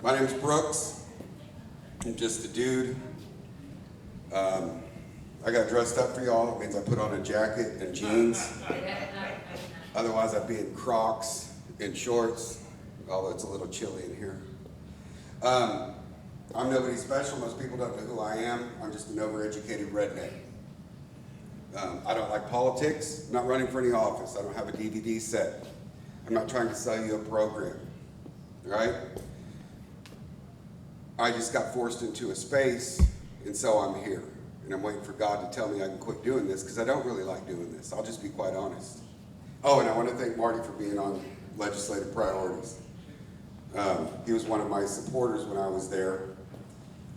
My name's Brooks. I'm just a dude. I got dressed up for y'all. It means I put on a jacket and jeans. Otherwise, I'd be in Crocs and shorts, although it's a little chilly in here. I'm nobody special. Most people don't know who I am. I'm just an overeducated redneck. I don't like politics. I'm not running for any office. I don't have a DVD set. I'm not trying to sell you a program, right? I just got forced into a space, and so I'm here. And I'm waiting for God to tell me I can quit doing this, because I don't really like doing this. I'll just be quite honest. Oh, and I want to thank Marty for being on Legislative Priorities. He was one of my supporters when I was there.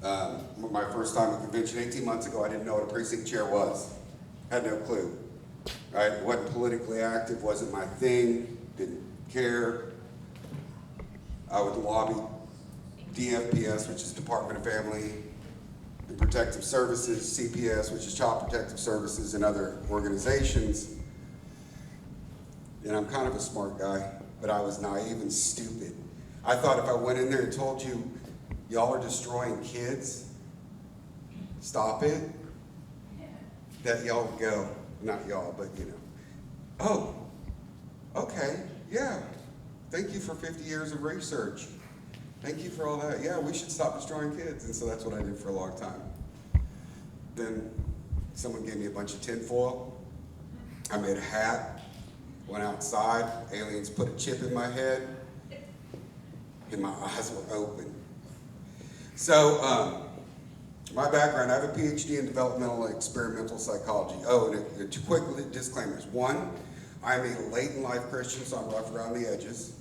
My first time at convention 18 months ago, I didn't know what a precinct chair was. Had no clue. Right? Wasn't politically active, wasn't my thing, didn't care. I would lobby DFPS, which is Department of Family and Protective Services, CPS, which is Child Protective Services, and other organizations. And I'm kind of a smart guy, but I was naive and stupid. I thought if I went in there and told you, y'all are destroying kids, stop it, that y'all would go, not y'all, but you know, oh, okay, yeah, thank you for 50 years of research. Thank you for all that. Yeah, we should stop destroying kids. And so that's what I did for a long time. Then someone gave me a bunch of tinfoil. I made a hat, went outside, aliens put a chip in my head, and my eyes were open. So, my background, I have a PhD in developmental and experimental psychology. Oh, and two quick disclaimers. One, I'm a late in life Christian, so I'm rough around the edges.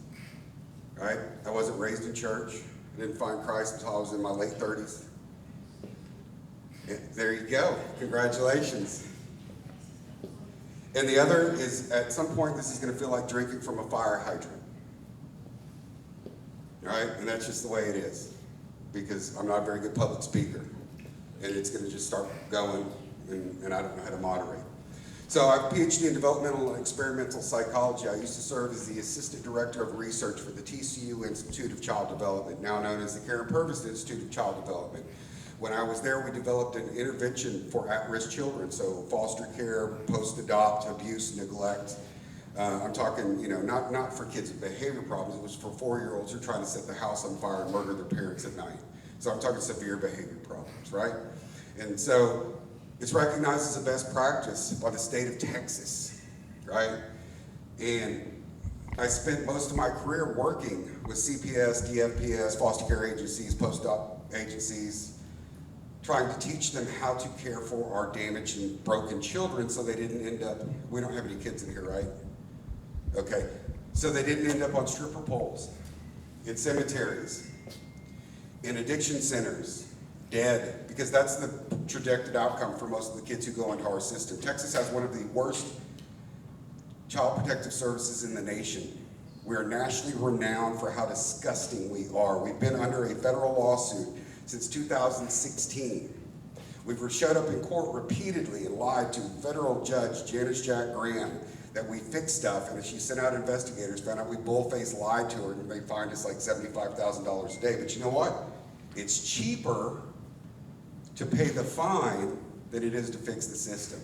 Right? I wasn't raised in church. I didn't find Christ until I was in my late 30s. And there you go. Congratulations. And the other is, at some point, this is going to feel like drinking from a fire hydrant. Right? And that's just the way it is. Because I'm not a very good public speaker. And it's going to just start going, and I don't know how to moderate. So I have a PhD in developmental and experimental psychology. I used to serve as the assistant director of research for the TCU Institute of Child Development, now known as the Karen Purvis Institute of Child Development. When I was there, we developed an intervention for at-risk children, so foster care, post-adopt, abuse, neglect. I'm talking, you know, not for kids with behavior problems. It was for 4-year-olds who are trying to set the house on fire and murder their parents at night. So I'm talking severe behavior problems, right? And so it's recognized as a best practice by the state of Texas, right? And I spent most of my career working with CPS, DFPS, foster care agencies, post-op agencies, trying to teach them how to care for our damaged and broken children so they didn't end up, we don't have any kids in here, right? Okay, so they didn't end up on stripper poles, in cemeteries, in addiction centers, dead, because that's the projected outcome for most of the kids who go into our system. Texas has one of the worst child protective services in the nation. We are nationally renowned for how disgusting we are. We've been under a federal lawsuit since 2016. We've showed up in court repeatedly and lied to federal judge Janice Jack Graham that we fixed stuff, and she sent out investigators, found out we bullface lied to her, and they fined us like $75,000 a day. But you know what? It's cheaper to pay the fine than it is to fix the system.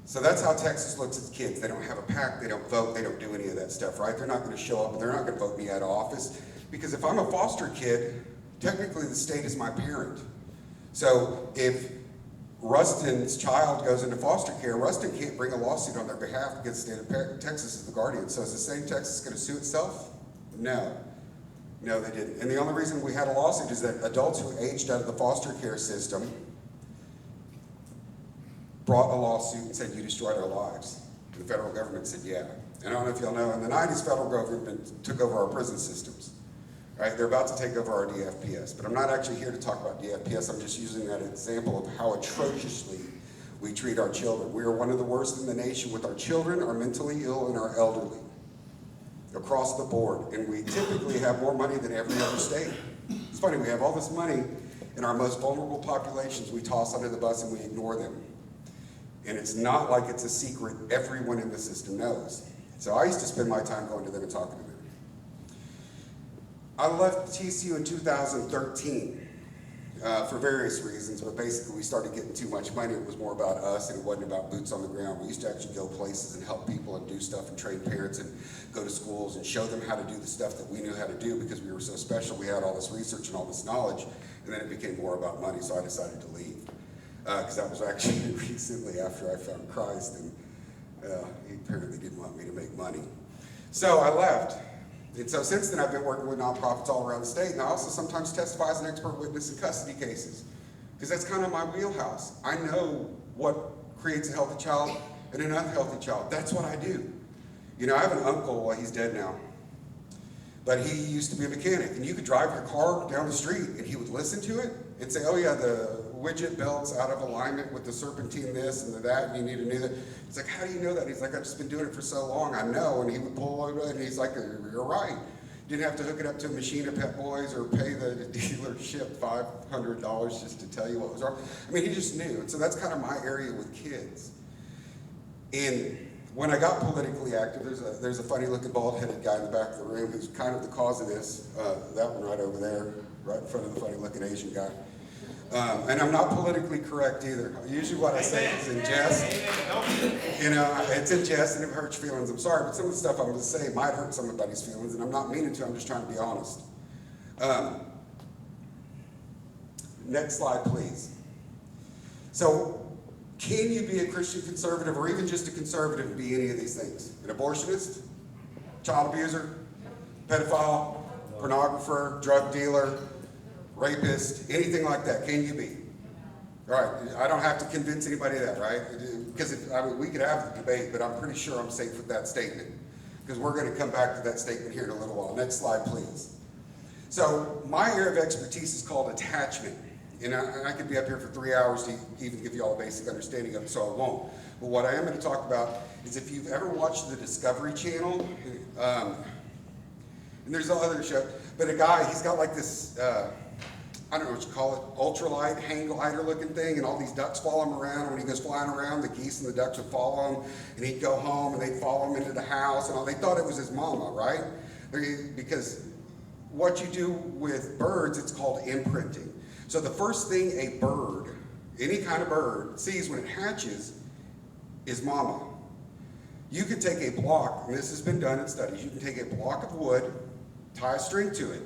So that's how Texas looks at kids. They don't have a PAC, they don't vote, they don't do any of that stuff, right? They're not going to show up, and they're not going to vote me out of office, because if I'm a foster kid, technically the state is my parent. So if Rustin's child goes into foster care, Rustin can't bring a lawsuit on their behalf because the state of Texas is the guardian. So is the state of Texas going to sue itself? No. No, they didn't. And the only reason we had a lawsuit is that adults who aged out of the foster care system brought a lawsuit and said, you destroyed our lives. And the federal government said, yeah. And I don't know if y'all know, in the 90s, federal government took over our prison systems. Right? They're about to take over our DFPS. But I'm not actually here to talk about DFPS. I'm just using that example of how atrociously we treat our children. We are one of the worst in the nation with our children, our mentally ill, and our elderly. Across the board, and we typically have more money than every other state. It's funny, we have all this money, and our most vulnerable populations we toss under the bus and we ignore them. And it's not like it's a secret everyone in the system knows. So I used to spend my time going to them and talking to them. I left TCU in 2013 for various reasons, but basically we started getting too much money. It was more about us, and it wasn't about boots on the ground. We used to actually go places and help people and do stuff and train parents and go to schools and show them how to do the stuff that we knew how to do because we were so special. We had all this research and all this knowledge, and then it became more about money, so I decided to leave. Because that was actually recently after I found Christ, and he apparently didn't want me to make money. So I left. And so since then, I've been working with nonprofits all around the state, and I also sometimes testify as an expert witness in custody cases, because that's kind of my wheelhouse. I know what creates a healthy child and an unhealthy child. That's what I do. You know, I have an uncle, well, he's dead now, but he used to be a mechanic, and you could drive your car down the street, and he would listen to it and say, oh yeah, the widget belt's out of alignment with the serpentine this and the that, and you need to know that. It's like, how do you know that? He's like, I've just been doing it for so long, I know. And he would pull over, and he's like, you're right. Didn't have to hook it up to a machine at Pep Boys or pay the dealership $500 just to tell you what was wrong. I mean, he just knew. And so that's kind of my area with kids. And when I got politically active, there's a funny-looking, bald-headed guy in the back of the room who's kind of the cause of this. That one right over there, right in front of the funny-looking Asian guy. And I'm not politically correct either. Usually what I say is in jest. You know, it's in jest and it hurts feelings. I'm sorry, but some of the stuff I'm going to say might hurt somebody's feelings, and I'm not meaning to. I'm just trying to be honest. Next slide, please. So, can you be a Christian conservative or even just a conservative and be any of these things? An abortionist, child abuser, pedophile, pornographer, drug dealer, rapist, anything like that? Can you be? All right, I don't have to convince anybody of that, right? Because we could have the debate, but I'm pretty sure I'm safe with that statement. Because we're going to come back to that statement here in a little while. Next slide, please. So my area of expertise is called attachment. And I could be up here for 3 hours to even give you all a basic understanding of it, so I won't. But what I am going to talk about is if you've ever watched the Discovery Channel, and there's other show, but a guy, he's got like this, I don't know what you call it, ultralight, hang glider looking thing, and all these ducks follow him around. And when he goes flying around, the geese and the ducks would follow him, and he'd go home, and they'd follow him into the house, and all. They thought it was his mama, right? Because what you do with birds, it's called imprinting. So the first thing a bird, any kind of bird, sees when it hatches is mama. You could take a block, and this has been done in studies, you can take a block of wood, tie a string to it,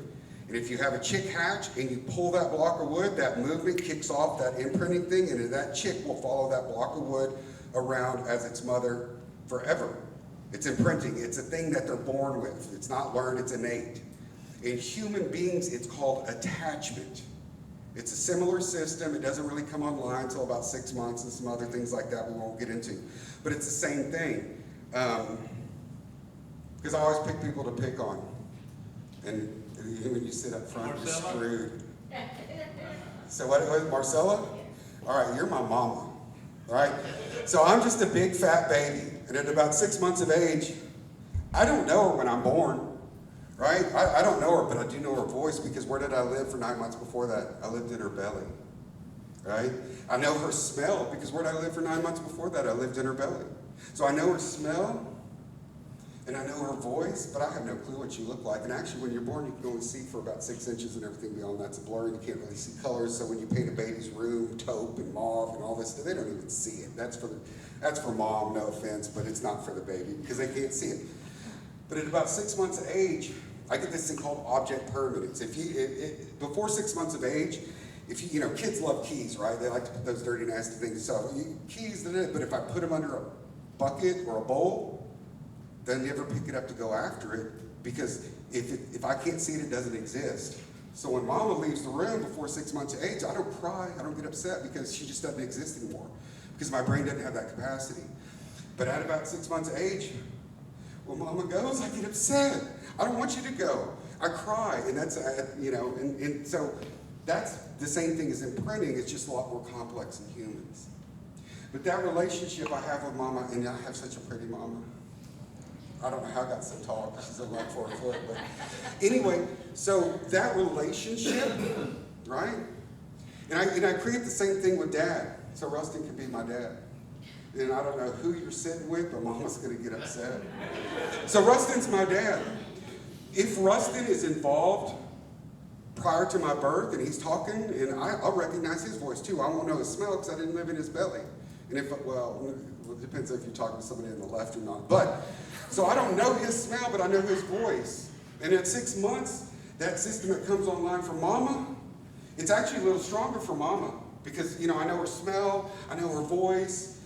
and if you have a chick hatch and you pull that block of wood, that movement kicks off that imprinting thing, and that chick will follow that block of wood around as its mother forever. It's imprinting. It's a thing that they're born with. It's not learned, it's innate. In human beings, it's called attachment. It's a similar system. It doesn't really come online until about 6 months and some other things like that we won't get into. But it's the same thing. Because I always pick people to pick on. And when you sit up front, you're screwed. So what was Marcella? All right, you're my mama. All right? So I'm just a big fat baby. And at about 6 months of age, I don't know her when I'm born. Right? I don't know her, but I do know her voice, because where did I live for 9 months before that? I lived in her belly. Right? I know her smell, because where did I live for 9 months before that? I lived in her belly. So I know her smell, and I know her voice, but I have no clue what she looked like. And actually, when you're born, you can only see for about 6 inches, and everything beyond that's blurry. You can't really see colors. So when you paint a baby's room, taupe and mauve and all this stuff, they don't even see it. That's for mom, no offense, but it's not for the baby, because they can't see it. But at about 6 months of age, I get this thing called object permanence. Before 6 months of age, kids love keys, right? They like to put those dirty, nasty things. So keys, but if I put them under a bucket or a bowl, they never pick it up to go after it, because if I can't see it, it doesn't exist. So when mama leaves the room before 6 months of age, I don't cry, I don't get upset, because she just doesn't exist anymore, because my brain doesn't have that capacity. But at about 6 months of age, when mama goes, I get upset. I don't want you to go. I cry, and that's, and so that's the same thing as imprinting. It's just a lot more complex in humans. But that relationship I have with mama, and I have such a pretty mama. I don't know how I got so tall, because she's only like 4 foot, but anyway, so that relationship, right? And I create the same thing with dad. So Rustin can be my dad. And I don't know who you're sitting with, but mama's going to get upset. So Rustin's my dad. If Rustin is involved prior to my birth and he's talking, and I'll recognize his voice too. I won't know his smell because I didn't live in his belly. And if, well, it depends if you're talking to somebody on the left or not. But, so I don't know his smell, but I know his voice. And at 6 months, that system that comes online for mama, it's actually a little stronger for mama. Because, you know, I know her smell, I know her voice.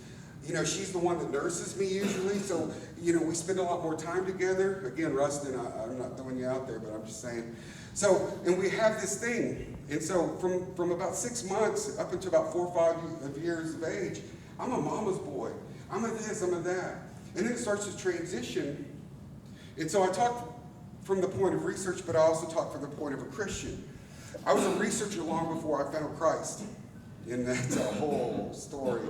You know, she's the one that nurses me usually, so, you know, we spend a lot more time together. Again, Rustin, I'm not throwing you out there, but I'm just saying. So, and we have this thing. And so from about 6 months up until about 4 or 5 years of age, I'm a mama's boy. I'm a this, I'm a that. And then it starts to transition. And so I talk from the point of research, but I also talk from the point of a Christian. I was a researcher long before I found Christ. And that's a whole story.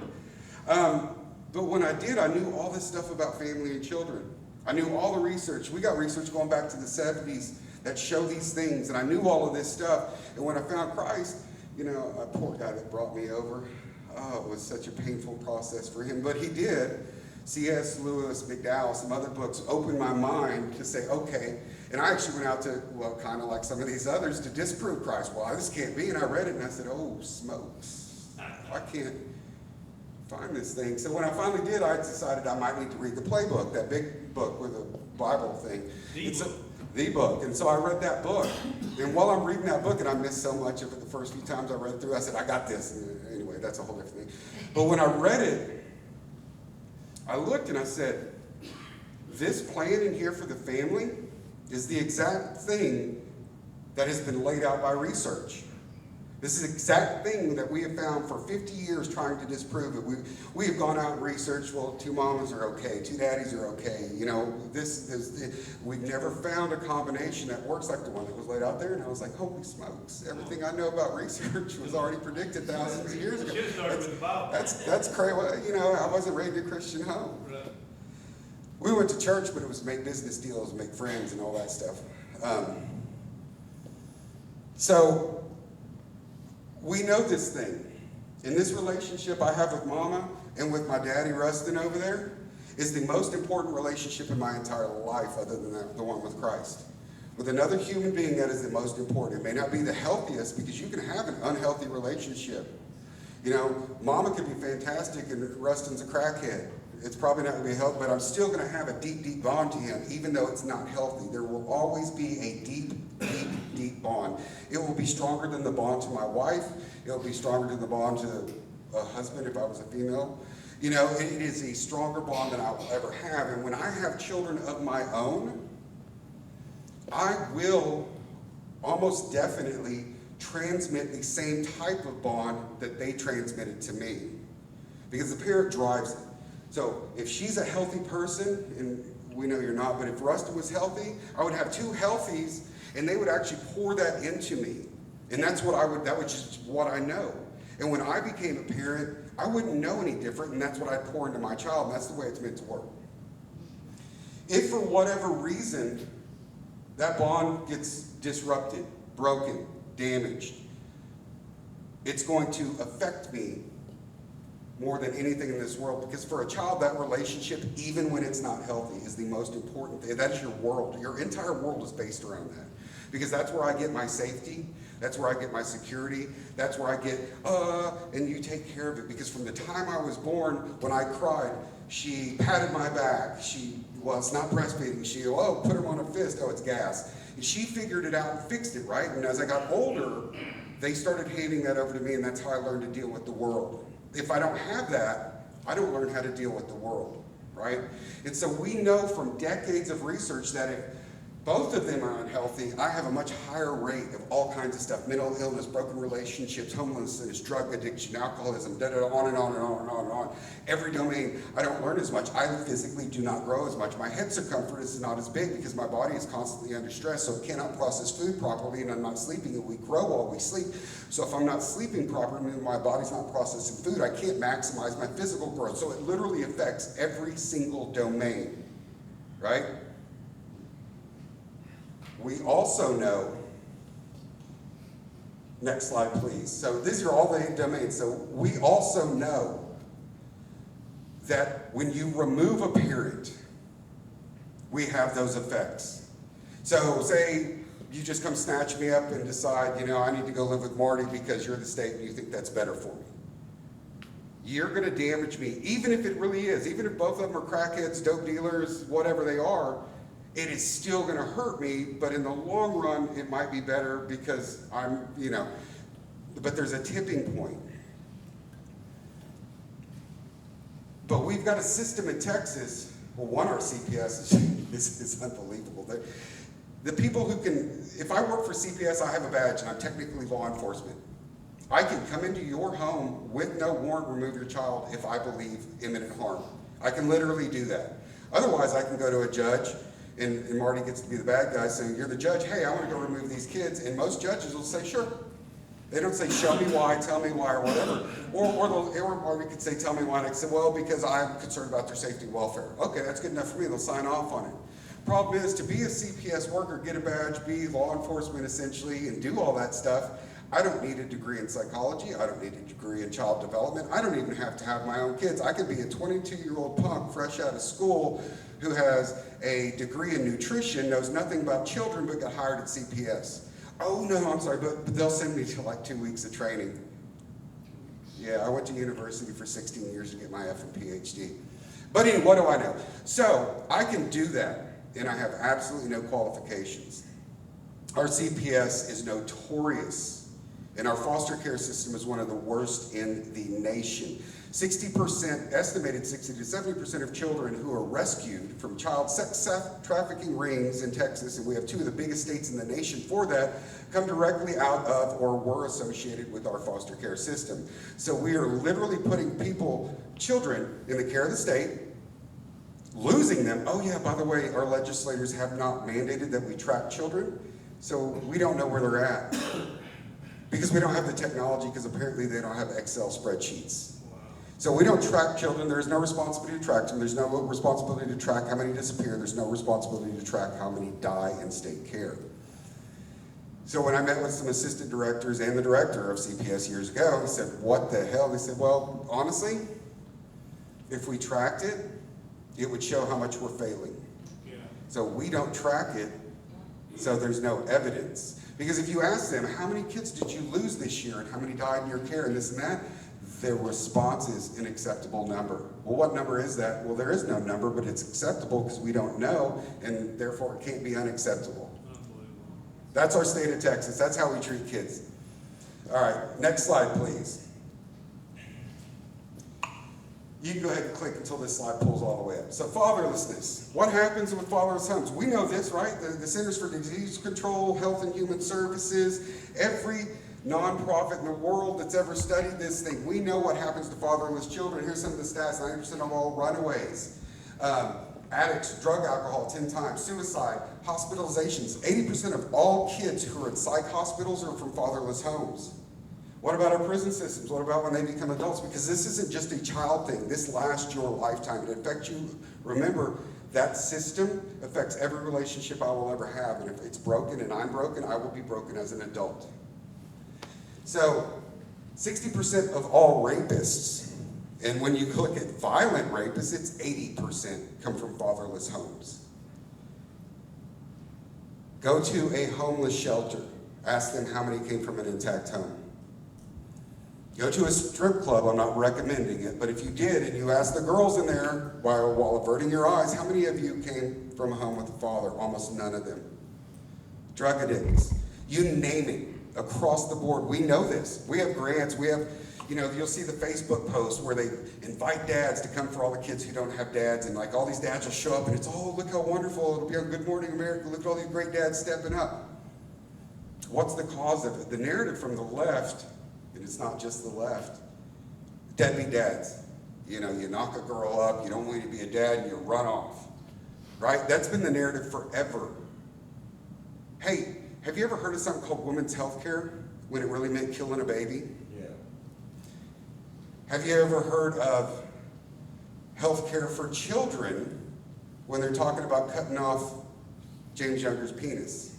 But when I did, I knew all this stuff about family and children. I knew all the research. We got research going back to the 70s that show these things, and I knew all of this stuff. And when I found Christ, you know, a poor guy that brought me over, oh, it was such a painful process for him, but he did. C.S. Lewis, McDowell, some other books opened my mind to say, okay, and I actually went out to, well, kind of like some of these others, to disprove Christ. Well, this can't be, and I read it, and I said, oh, smokes, I can't find this thing. So when I finally did, I decided I might need to read the playbook, that big book with the Bible thing. The book. And so I read that book. And while I'm reading that book, and I missed so much of it the first few times I read through, I said, I got this. And anyway, that's a whole different thing. But when I read it, I looked and I said, this plan in here for the family is the exact thing that has been laid out by research. This is the exact thing that we have found for 50 years trying to disprove it. We have gone out and researched, well, 2 mamas are okay, 2 daddies are okay. You know, we've never found a combination that works like the one that was laid out there. And I was like, holy smokes, everything I know about research was already predicted thousands of years ago. You should have started with the Bible. That's crazy. Well, you know, I wasn't raised in a Christian home. Right. We went to church, but it was make business deals, make friends, and all that stuff. So we know this thing. And this relationship I have with Mama and with my daddy Rustin over there is the most important relationship in my entire life, other than the one with Christ. With another human being, that is the most important. It may not be the healthiest, because you can have an unhealthy relationship. You know, Mama could be fantastic and Rustin's a crackhead. It's probably not going to be healthy, but I'm still going to have a deep, deep bond to him, even though it's not healthy. There will always be a deep, deep, deep bond. It will be stronger than the bond to my wife. It will be stronger than the bond to a husband if I was a female. You know, it is a stronger bond than I will ever have. And when I have children of my own, I will almost definitely transmit the same type of bond that they transmitted to me. Because the parent drives it. So if she's a healthy person, and we know you're not, but if Rustin was healthy, I would have 2 healthies, and they would actually pour that into me. And that's what that was just what I know. And when I became a parent, I wouldn't know any different, and that's what I'd pour into my child, and that's the way it's meant to work. If for whatever reason, that bond gets disrupted, broken, damaged, it's going to affect me more than anything in this world, because for a child, that relationship, even when it's not healthy, is the most important thing. That is your world. Your entire world is based around that, because that's where I get my safety. That's where I get my security. That's where I get, and you take care of it. Because from the time I was born, when I cried, she patted my back. Well, it's not breastfeeding. Put him on a fist. Oh, it's gas. And she figured it out and fixed it, right? And as I got older, they started handing that over to me, and that's how I learned to deal with the world. If I don't have that, I don't learn how to deal with the world, right? And so we know from decades of research that if both of them are unhealthy, I have a much higher rate of all kinds of stuff: mental illness, broken relationships, homelessness, drug addiction, alcoholism, on and on and on and on and on. Every domain, I don't learn as much. I physically do not grow as much. My head circumference is not as big because my body is constantly under stress, so it cannot process food properly, and I'm not sleeping, and we grow while we sleep. So if I'm not sleeping properly and my body's not processing food, I can't maximize my physical growth. So it literally affects every single domain, right? We also know, next slide please. So these are all the domains. So we also know that when you remove a parent, we have those effects. So say you just come snatch me up and decide, I need to go live with Marty because you're the state and you think that's better for me. You're going to damage me, even if it really is, even if both of them are crackheads, dope dealers, whatever they are, it is still going to hurt me, but in the long run, it might be better because but there's a tipping point. But we've got a system in Texas, our CPS is unbelievable. The people who can, if I work for CPS, I have a badge and I'm technically law enforcement. I can come into your home with no warrant, remove your child if I believe imminent harm. I can literally do that. Otherwise, I can go to a judge and Marty gets to be the bad guy saying, you're the judge, hey, I want to go remove these kids. And most judges will say, sure. They don't say, show me why, tell me why, or whatever. Or we could say, tell me why. And I say, well, because I'm concerned about their safety and welfare. Okay, that's good enough for me. They'll sign off on it. Problem is, to be a CPS worker, get a badge, be law enforcement essentially, and do all that stuff, I don't need a degree in psychology. I don't need a degree in child development. I don't even have to have my own kids. I can be a 22-year-old punk fresh out of school who has a degree in nutrition, knows nothing about children, but got hired at CPS. Oh, no, I'm sorry, but they'll send me to like 2 weeks of training. Yeah, I went to university for 16 years to get my F and PhD. But anyway, what do I know? So I can do that, and I have absolutely no qualifications. Our CPS is notorious, and our foster care system is one of the worst in the nation. 60%, estimated 60 to 70% of children who are rescued from child sex trafficking rings in Texas, and we have two of the biggest states in the nation for that, come directly out of or were associated with our foster care system. So we are literally putting children in the care of the state, losing them. Oh yeah, by the way, our legislators have not mandated that we track children, so we don't know where they're at. Because we don't have the technology, because apparently they don't have Excel spreadsheets. So we don't track children. There's no responsibility to track them. There's no responsibility to track how many disappear. There's no responsibility to track how many die in state care. So when I met with some assistant directors and the director of CPS years ago, he said, what the hell? They said, well, honestly, if we tracked it, it would show how much we're failing. Yeah. So we don't track it, so there's no evidence. Because if you ask them, how many kids did you lose this year and how many died in your care and this and that, their response is an acceptable number. Well, what number is that? Well, there is no number, but it's acceptable because we don't know, and therefore it can't be unacceptable. That's our state of Texas. That's how we treat kids. All right, next slide, please. You can go ahead and click until this slide pulls all the way up. So fatherlessness. What happens with fatherless homes? We know this, right? The Centers for Disease Control, Health and Human Services, every nonprofit in the world that's ever studied this thing, we know what happens to fatherless children. Here's some of the stats. 90% of all runaways, addicts, drug, alcohol, 10 times, suicide, hospitalizations. 80% of all kids who are in psych hospitals are from fatherless homes. What about our prison systems? What about when they become adults? Because this isn't just a child thing. This lasts your lifetime. It affects you. Remember, that system affects every relationship I will ever have. And if it's broken and I'm broken, I will be broken as an adult. So 60% of all rapists, and when you look at violent rapists, it's 80% come from fatherless homes. Go to a homeless shelter. Ask them how many came from an intact home. Go to a strip club. I'm not recommending it, but if you did and you asked the girls in there while averting your eyes, how many of you came from a home with a father? Almost none of them. Drug addicts. You name it. Across the board, we know this. We have grants, we have, you'll see the Facebook posts where they invite dads to come for all the kids who don't have dads, and like all these dads will show up and it's, oh, look how wonderful, it'll be on Good Morning America, look at all these great dads stepping up. What's the cause of it? The narrative from the left, and it's not just the left, deadbeat dads. You knock a girl up, you don't want to be a dad, and you run off. Right? That's been the narrative forever. Hey, have you ever heard of something called women's health care when it really meant killing a baby? Yeah. Have you ever heard of health care for children when they're talking about cutting off James Younger's penis?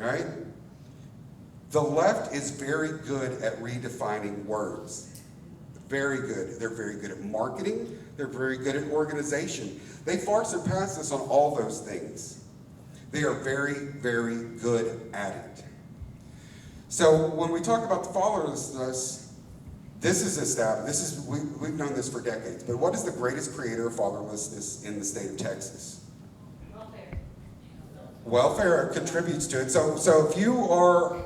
All right? The left is very good at redefining words. Very good. They're very good at marketing. They're very good at organization. They far surpass us on all those things. They are very, very good at it. So when we talk about the fatherlessness, this is established. We've known this for decades. But what is the greatest creator of fatherlessness in the state of Texas? Welfare contributes to it. So if you are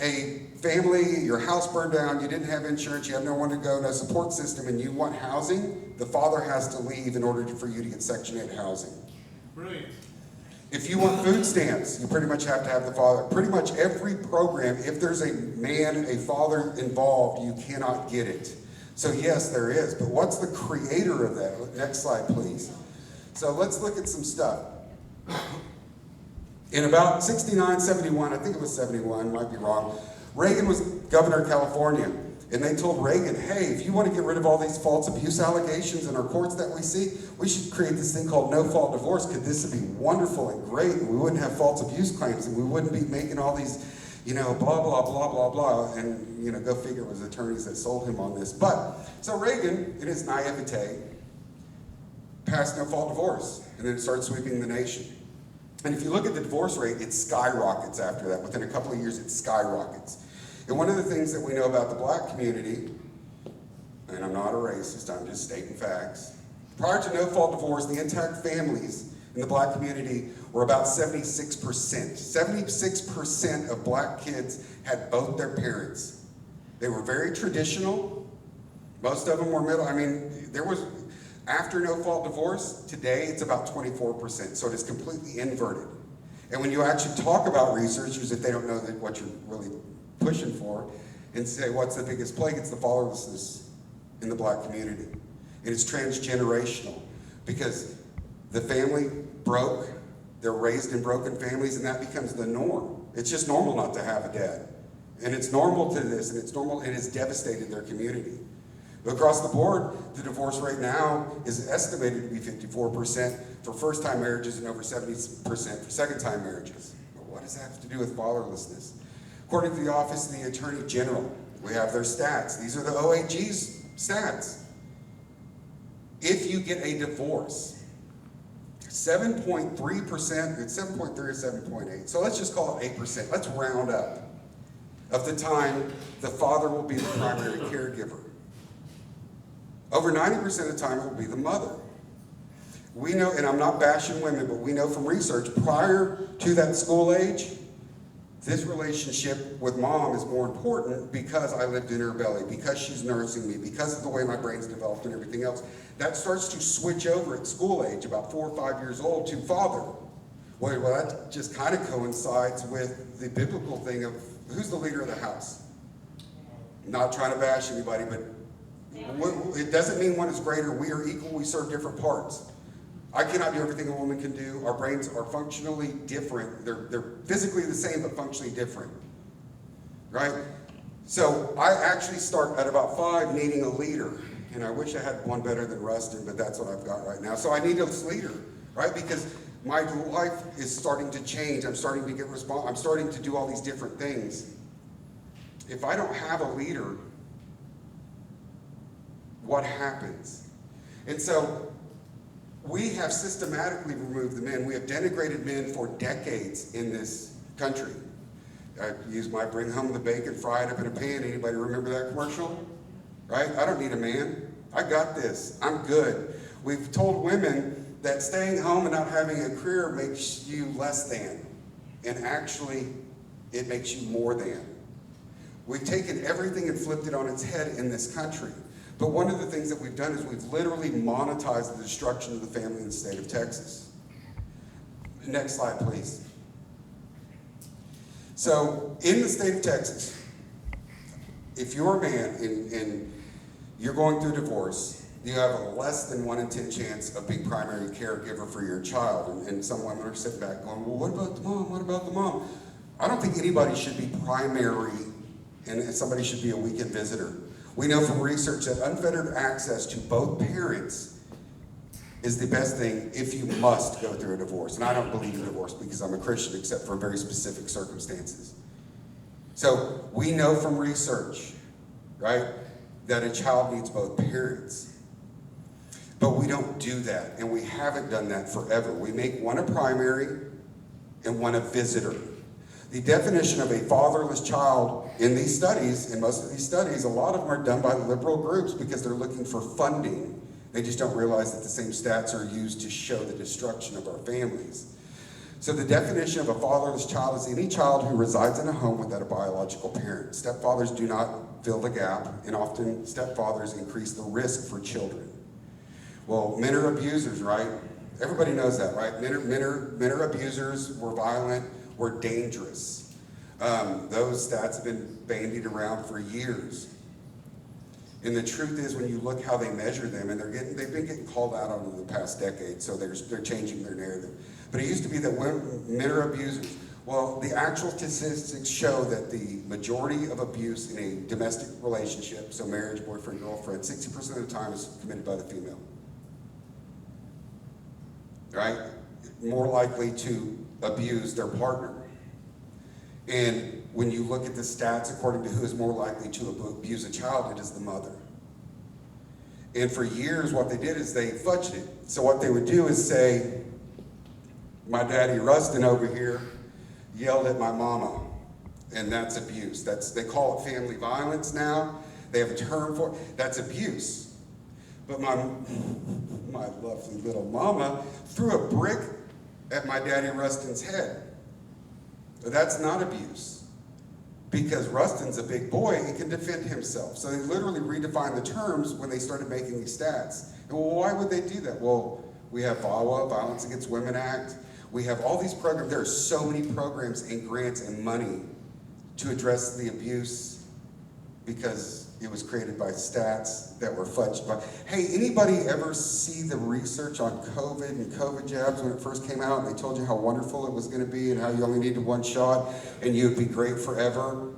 a family, your house burned down, you didn't have insurance, you have no one to go, no support system, and you want housing, the father has to leave in order for you to get Section 8 housing. Brilliant. If you want food stamps, you pretty much have to have the father. Pretty much every program, if there's a man, a father involved, you cannot get it. So yes, there is. But what's the creator of that? Next slide, please. So let's look at some stuff. In about 69, 71, I think it was 71, might be wrong, Reagan was governor of California. And they told Reagan, hey, if you want to get rid of all these false abuse allegations in our courts that we see, we should create this thing called no-fault divorce, because this would be wonderful and great, and we wouldn't have false abuse claims, and we wouldn't be making all these, blah, blah, blah, blah, blah. And, go figure it was attorneys that sold him on this. But, so Reagan, in his naivete, passed no-fault divorce, and then it started sweeping the nation. And if you look at the divorce rate, it skyrockets after that. Within a couple of years, it skyrockets. And one of the things that we know about the black community, and I'm not a racist, I'm just stating facts, prior to no-fault divorce, the intact families in the black community were about 76%. 76% of black kids had both their parents. They were very traditional. Most of them were middle. After no-fault divorce, today it's about 24%, so it is completely inverted. And when you actually talk about researchers, if they don't know what you're really pushing for, and say, what's the biggest plague? It's the fatherlessness in the black community. And it's transgenerational, because the family broke, they're raised in broken families, and that becomes the norm. It's just normal not to have a dad. And it's normal to this, and it's normal, and it's devastated their community. Across the board, the divorce rate now is estimated to be 54% for first-time marriages and over 70% for second-time marriages. But what does that have to do with fatherlessness? According to the Office of the Attorney General, we have their stats. These are the OAG's stats. If you get a divorce, 7.3%, it's 7.3 or 7.8, so let's just call it 8%. Let's round up. Of the time, the father will be the primary caregiver. Over 90% of the time, it will be the mother. We know, and I'm not bashing women, but we know from research, prior to that school age, this relationship with mom is more important because I lived in her belly, because she's nursing me, because of the way my brain's developed and everything else. That starts to switch over at school age, about 4 or 5 years old, to father. Well, that just kind of coincides with the biblical thing of who's the leader of the house. Not trying to bash anybody, but it doesn't mean one is greater. We are equal. We serve different parts. I cannot do everything a woman can do. Our brains are functionally different. They're physically the same, but functionally different, right? So I actually start at about 5 needing a leader. And I wish I had one better than Rustin, but that's what I've got right now. So I need a leader, right? Because my life is starting to change. I'm starting to get I'm starting to do all these different things. If I don't have a leader, what happens? And so we have systematically removed the men. We have denigrated men for decades in this country. I use my bring home the bacon, fry it up in a pan. Anybody remember that commercial? Right? I don't need a man. I got this. I'm good. We've told women that staying home and not having a career makes you less than. And actually, it makes you more than. We've taken everything and flipped it on its head in this country. But one of the things that we've done is we've literally monetized the destruction of the family in the state of Texas. Next slide, please. So, in the state of Texas, if you're a man and you're going through divorce, you have a less than 1 in 10 chance of being primary caregiver for your child. And some women are sitting back going, well, what about the mom? What about the mom? I don't think anybody should be primary and somebody should be a weekend visitor. We know from research that unfettered access to both parents is the best thing if you must go through a divorce. And I don't believe in divorce because I'm a Christian, except for very specific circumstances. So we know from research, right, that a child needs both parents. But we don't do that, and we haven't done that forever. We make one a primary, and one a visitor. The definition of a fatherless child in these studies, in most of these studies, a lot of them are done by liberal groups because they're looking for funding. They just don't realize that the same stats are used to show the destruction of our families. So the definition of a fatherless child is any child who resides in a home without a biological parent. Stepfathers do not fill the gap, and often stepfathers increase the risk for children. Well, men are abusers, right? Everybody knows that, right? Men are abusers, we're violent, we're dangerous. Those stats have been bandied around for years. And the truth is, when you look how they measure them, and they've been getting called out over the past decade, so they're changing their narrative. But it used to be that men are abusers. Well, the actual statistics show that the majority of abuse in a domestic relationship, so marriage, boyfriend, girlfriend, 60% of the time is committed by the female. Right? More likely to abuse their partner. And when you look at the stats according to who is more likely to abuse a child, it is the mother. And for years what they did is they fudged it. So what they would do is say, my daddy Rustin over here yelled at my mama, and that's abuse. They call it family violence now. They have a term for it. That's abuse. But my lovely little mama threw a brick at my daddy Rustin's head. But that's not abuse, because Rustin's a big boy and can defend himself. So they literally redefined the terms when they started making these stats. And well, why would they do that? Well, we have VAWA, Violence Against Women Act. We have all these programs. There are so many programs and grants and money to address the abuse because it was created by stats that were fudged by. Hey, anybody ever see the research on COVID and COVID jabs when it first came out and they told you how wonderful it was going to be and how you only needed one shot and you'd be great forever?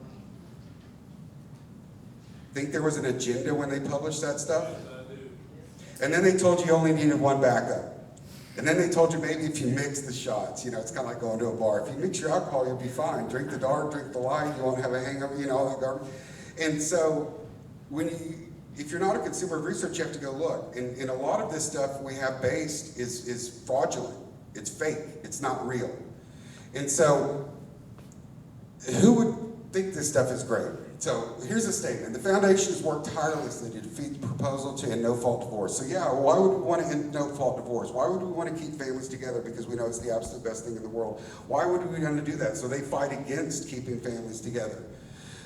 Think there was an agenda when they published that stuff? And then they told you only needed one backup. And then they told you maybe if you mix the shots, it's kind of like going to a bar. If you mix your alcohol, you'll be fine. Drink the dark, drink the light, you won't have a hangover, all that garbage. And so if you're not a consumer of research, you have to go look. And a lot of this stuff we have based is fraudulent. It's fake. It's not real. And so who would think this stuff is great? So here's a statement. The foundation has worked tirelessly to defeat the proposal to end no-fault divorce. So yeah, why would we want to end no-fault divorce? Why would we want to keep families together? Because we know it's the absolute best thing in the world. Why would we want to do that? So they fight against keeping families together.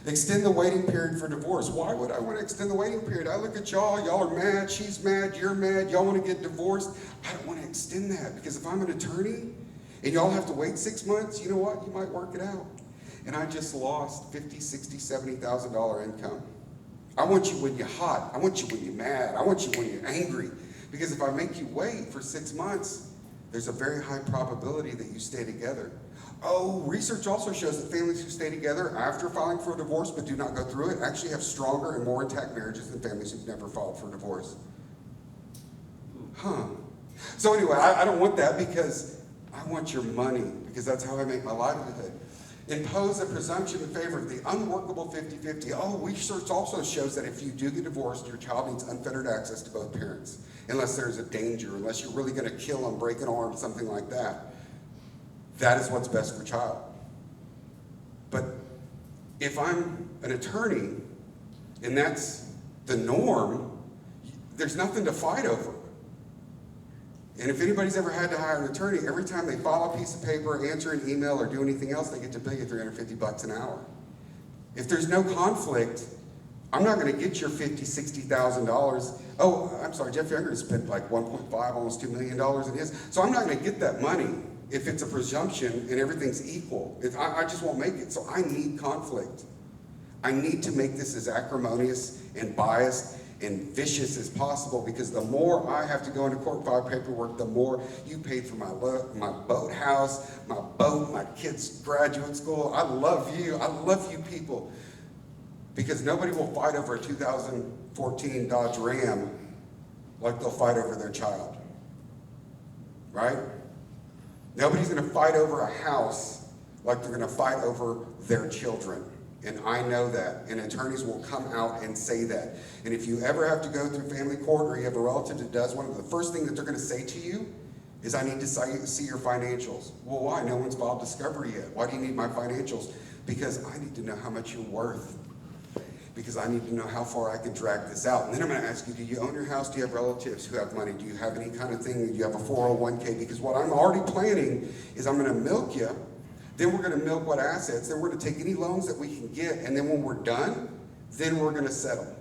Extend the waiting period for divorce. Why would I want to extend the waiting period? I look at y'all are mad, she's mad, you're mad, y'all want to get divorced. I don't want to extend that, because if I'm an attorney and y'all have to wait 6 months, you know what? You might work it out. And I just lost $50,000, $60,000, $70,000 income. I want you when you're hot. I want you when you're mad. I want you when you're angry. Because if I make you wait for 6 months, there's a very high probability that you stay together. Oh, research also shows that families who stay together after filing for a divorce but do not go through it actually have stronger and more intact marriages than families who've never filed for divorce. So anyway, I don't want that, because I want your money, because that's how I make my livelihood. Impose a presumption in favor of the unworkable 50-50. Oh, research also shows that if you do get divorced, your child needs unfettered access to both parents, unless there's a danger, unless you're really going to kill them, break an arm, something like that. That is what's best for child. But if I'm an attorney and that's the norm, there's nothing to fight over. And if anybody's ever had to hire an attorney, every time they file a piece of paper, answer an email, or do anything else, they get to bill you $350 an hour. If there's no conflict, I'm not going to get your $50,000, $60,000. Oh, I'm sorry, Jeff Younger spent like 1.5, almost $2 million in his. So I'm not going to get that money if it's a presumption and everything's equal. I just won't make it. So I need conflict. I need to make this as acrimonious and biased and vicious as possible, because the more I have to go into court, file paperwork, the more you paid for my boathouse, my boat, my kids' graduate school. I love you. I love you people. Because nobody will fight over a 2014 Dodge Ram like they'll fight over their child. Right? Nobody's going to fight over a house like they're going to fight over their children. And I know that, and attorneys will come out and say that. And if you ever have to go through family court, or you have a relative that does one, the first thing that they're going to say to you is I need to see your financials. Well, why? No one's filed discovery yet. Why do you need my financials? Because I need to know how much you're worth. Because I need to know how far I can drag this out. And then I'm going to ask you, do you own your house? Do you have relatives who have money? Do you have any kind of thing? Do you have a 401k? Because what I'm already planning is I'm going to milk you. Then we're going to milk what assets. Then we're going to take any loans that we can get. And then when we're done, then we're going to settle.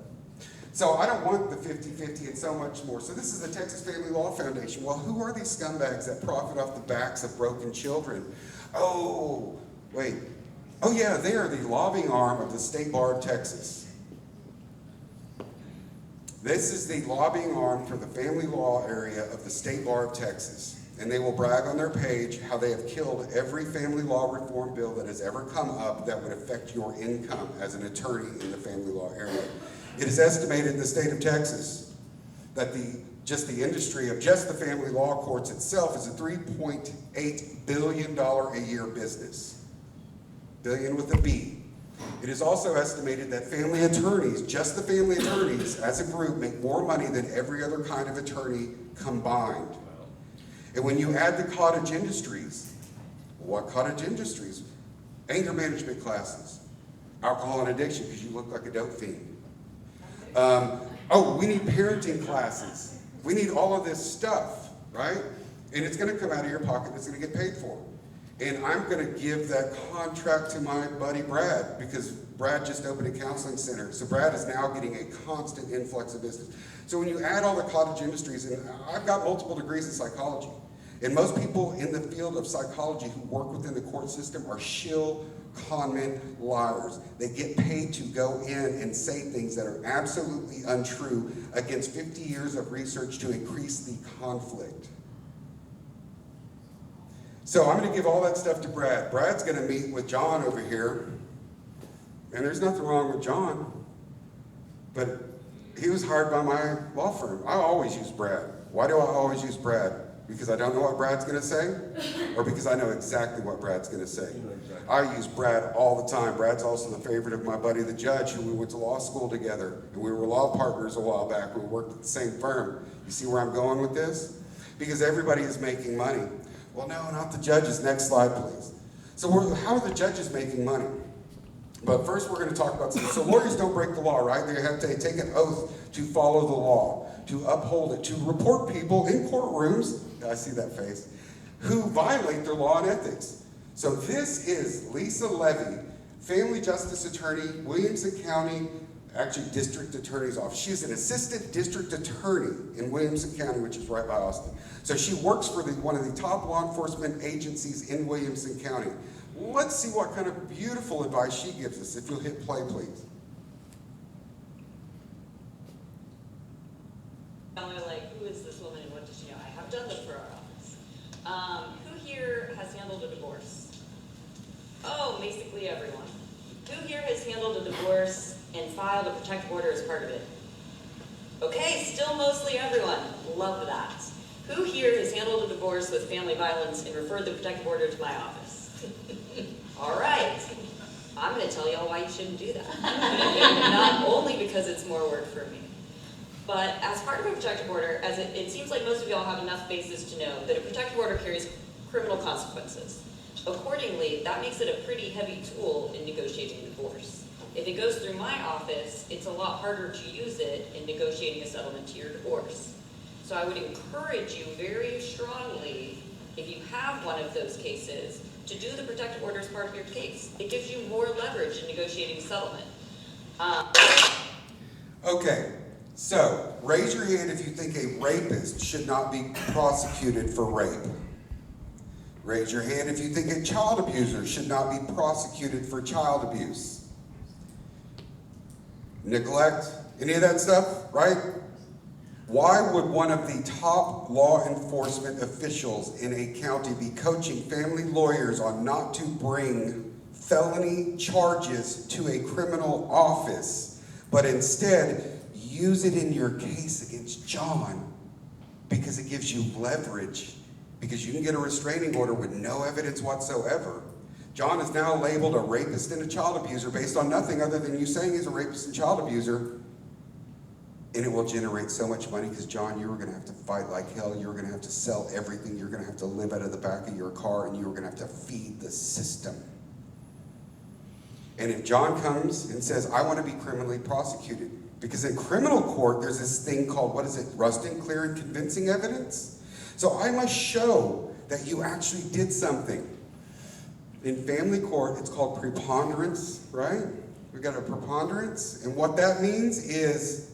So I don't want the 50-50 and so much more. So this is the Texas Family Law Foundation. Well, who are these scumbags that profit off the backs of broken children? Oh, wait. Oh yeah, they are the lobbying arm of the State Bar of Texas. This is the lobbying arm for the family law area of the State Bar of Texas. And they will brag on their page how they have killed every family law reform bill that has ever come up that would affect your income as an attorney in the family law area. It is estimated in the state of Texas that just the industry of just the family law courts itself is a $3.8 billion a year business. Billion with a B. It is also estimated that family attorneys, just the family attorneys as a group, make more money than every other kind of attorney combined. And when you add the cottage industries, what cottage industries? Anger management classes, alcohol and addiction because you look like a dope fiend. We need parenting classes. We need all of this stuff, right? And it's going to come out of your pocket and it's going to get paid for. And I'm going to give that contract to my buddy Brad because Brad just opened a counseling center. So Brad is now getting a constant influx of business. So when you add all the cottage industries, and I've got multiple degrees in psychology, and most people in the field of psychology who work within the court system are shill, conmen, liars. They get paid to go in and say things that are absolutely untrue against 50 years of research to increase the conflict. So I'm going to give all that stuff to Brad. Brad's going to meet with John over here. And there's nothing wrong with John. But he was hired by my law firm. I always use Brad. Why do I always use Brad? Because I don't know what Brad's going to say? Or because I know exactly what Brad's going to say? I use Brad all the time. Brad's also the favorite of my buddy, the judge, who we went to law school together. And we were law partners a while back. We worked at the same firm. You see where I'm going with this? Because everybody is making money. Well, no, not the judges. Next slide, please. So how are the judges making money? But first we're going to talk about something. So lawyers don't break the law, right? They have to take an oath to follow the law, to uphold it, to report people in courtrooms, I see that face, who violate their law and ethics. So this is Lisa Levy, family justice attorney, Williamson County, actually district attorney's office. She's an assistant district attorney in Williamson County, which is right by Austin. So she works for one of the top law enforcement agencies in Williamson County. Let's see what kind of beautiful advice she gives us. If you'll hit play, please. They're like, who is this woman and what does she know? I have done this for our office. Who here has handled a divorce? Oh, basically everyone. Who here has handled a divorce and filed a protective order as part of it? Okay, still mostly everyone. Love that. Who here has handled a divorce with family violence and referred the protective order to my office? All right. I'm going to tell y'all why you shouldn't do that. Not only because it's more work for me, but as part of a protective order, as it seems like most of y'all have enough basis to know that a protective order carries criminal consequences. Accordingly, that makes it a pretty heavy tool in negotiating a divorce. If it goes through my office, it's a lot harder to use it in negotiating a settlement to your divorce. So I would encourage you very strongly, if you have one of those cases, to do the protective order as part of your case. It gives you more leverage in negotiating settlement. Okay, so raise your hand if you think a rapist should not be prosecuted for rape. Raise your hand if you think a child abuser should not be prosecuted for child abuse. Neglect, any of that stuff, right? Why would one of the top law enforcement officials in a county be coaching family lawyers on not to bring felony charges to a criminal office, but instead use it in your case against John because it gives you leverage, because you can get a restraining order with no evidence whatsoever? John is now labeled a rapist and a child abuser based on nothing other than you saying he's a rapist and child abuser. And it will generate so much money because, John, you were going to have to fight like hell. You were going to have to sell everything. You're going to have to live out of the back of your car, and you were going to have to feed the system. And if John comes and says, I want to be criminally prosecuted, because in criminal court, there's this thing called, what is it, rusting, clear, and convincing evidence? So I must show that you actually did something. In family court, it's called preponderance, right? We got a preponderance, and what that means is,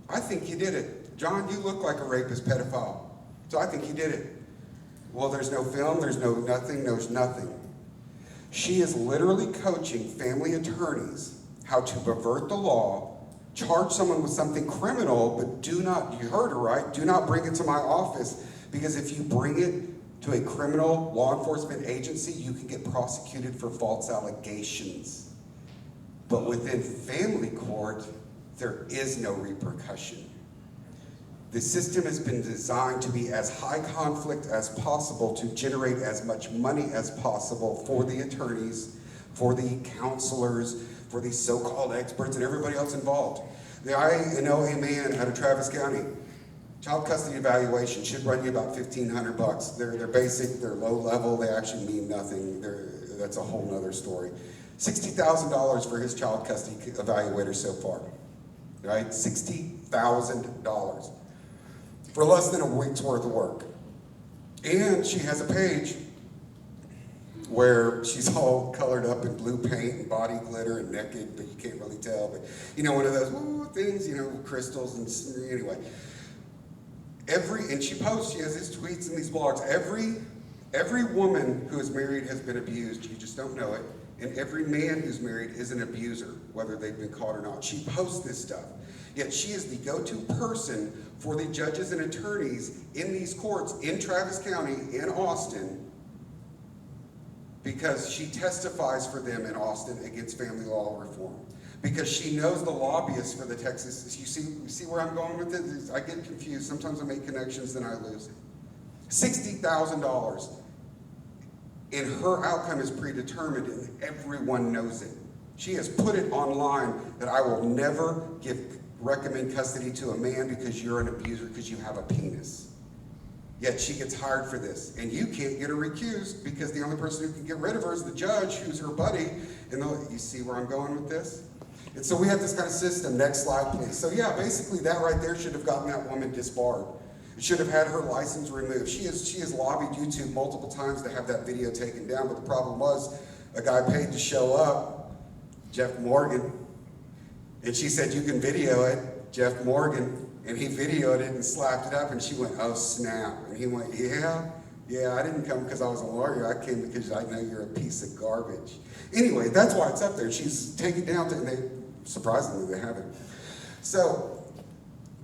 I think you did it. John, you look like a rapist pedophile, so I think you did it. Well, there's no film, there's no nothing. She is literally coaching family attorneys how to pervert the law, charge someone with something criminal, but do not, you heard her right, do not bring it to my office, because if you bring it to a criminal law enforcement agency, you can get prosecuted for false allegations. But within family court, there is no repercussion. The system has been designed to be as high conflict as possible to generate as much money as possible for the attorneys, for the counselors, for the so-called experts, and everybody else involved. I know a man out of Travis County. Child custody evaluation should run you about $1,500. They're basic, they're low level, they actually mean nothing. That's a whole nother story. $60,000 for his child custody evaluator so far. Right? $60,000 for less than a week's worth of work. And she has a page where she's all colored up in blue paint and body glitter and naked, but you can't really tell. But you know, one of those things, you know, crystals and anyway. And she posts, she has these tweets and these blogs. Every woman who is married has been abused. You just don't know it. And every man who's married is an abuser, whether they've been caught or not. She posts this stuff. Yet she is the go-to person for the judges and attorneys in these courts in Travis County, in Austin, because she testifies for them in Austin against family law reform. Because she knows the lobbyists for the Texas, you see where I'm going with it? I get confused. Sometimes I make connections, then I lose it. $60,000. And her outcome is predetermined, and everyone knows it. She has put it online that I will never recommend custody to a man because you're an abuser, because you have a penis. Yet she gets hired for this. And you can't get her recused because the only person who can get rid of her is the judge, who's her buddy. And you see where I'm going with this? And so we have this kind of system. Next slide, please. So yeah, basically that right there should have gotten that woman disbarred. It should have had her license removed. She has lobbied YouTube multiple times to have that video taken down, but the problem was a guy paid to show up, Jeff Morgan, and she said, you can video it, Jeff Morgan, and he videoed it and slapped it up, and she went, oh snap. And he went, yeah, I didn't come because I was a lawyer, I came because I know you're a piece of garbage. Anyway, that's why it's up there. She's taken down, and surprisingly, they haven't. So,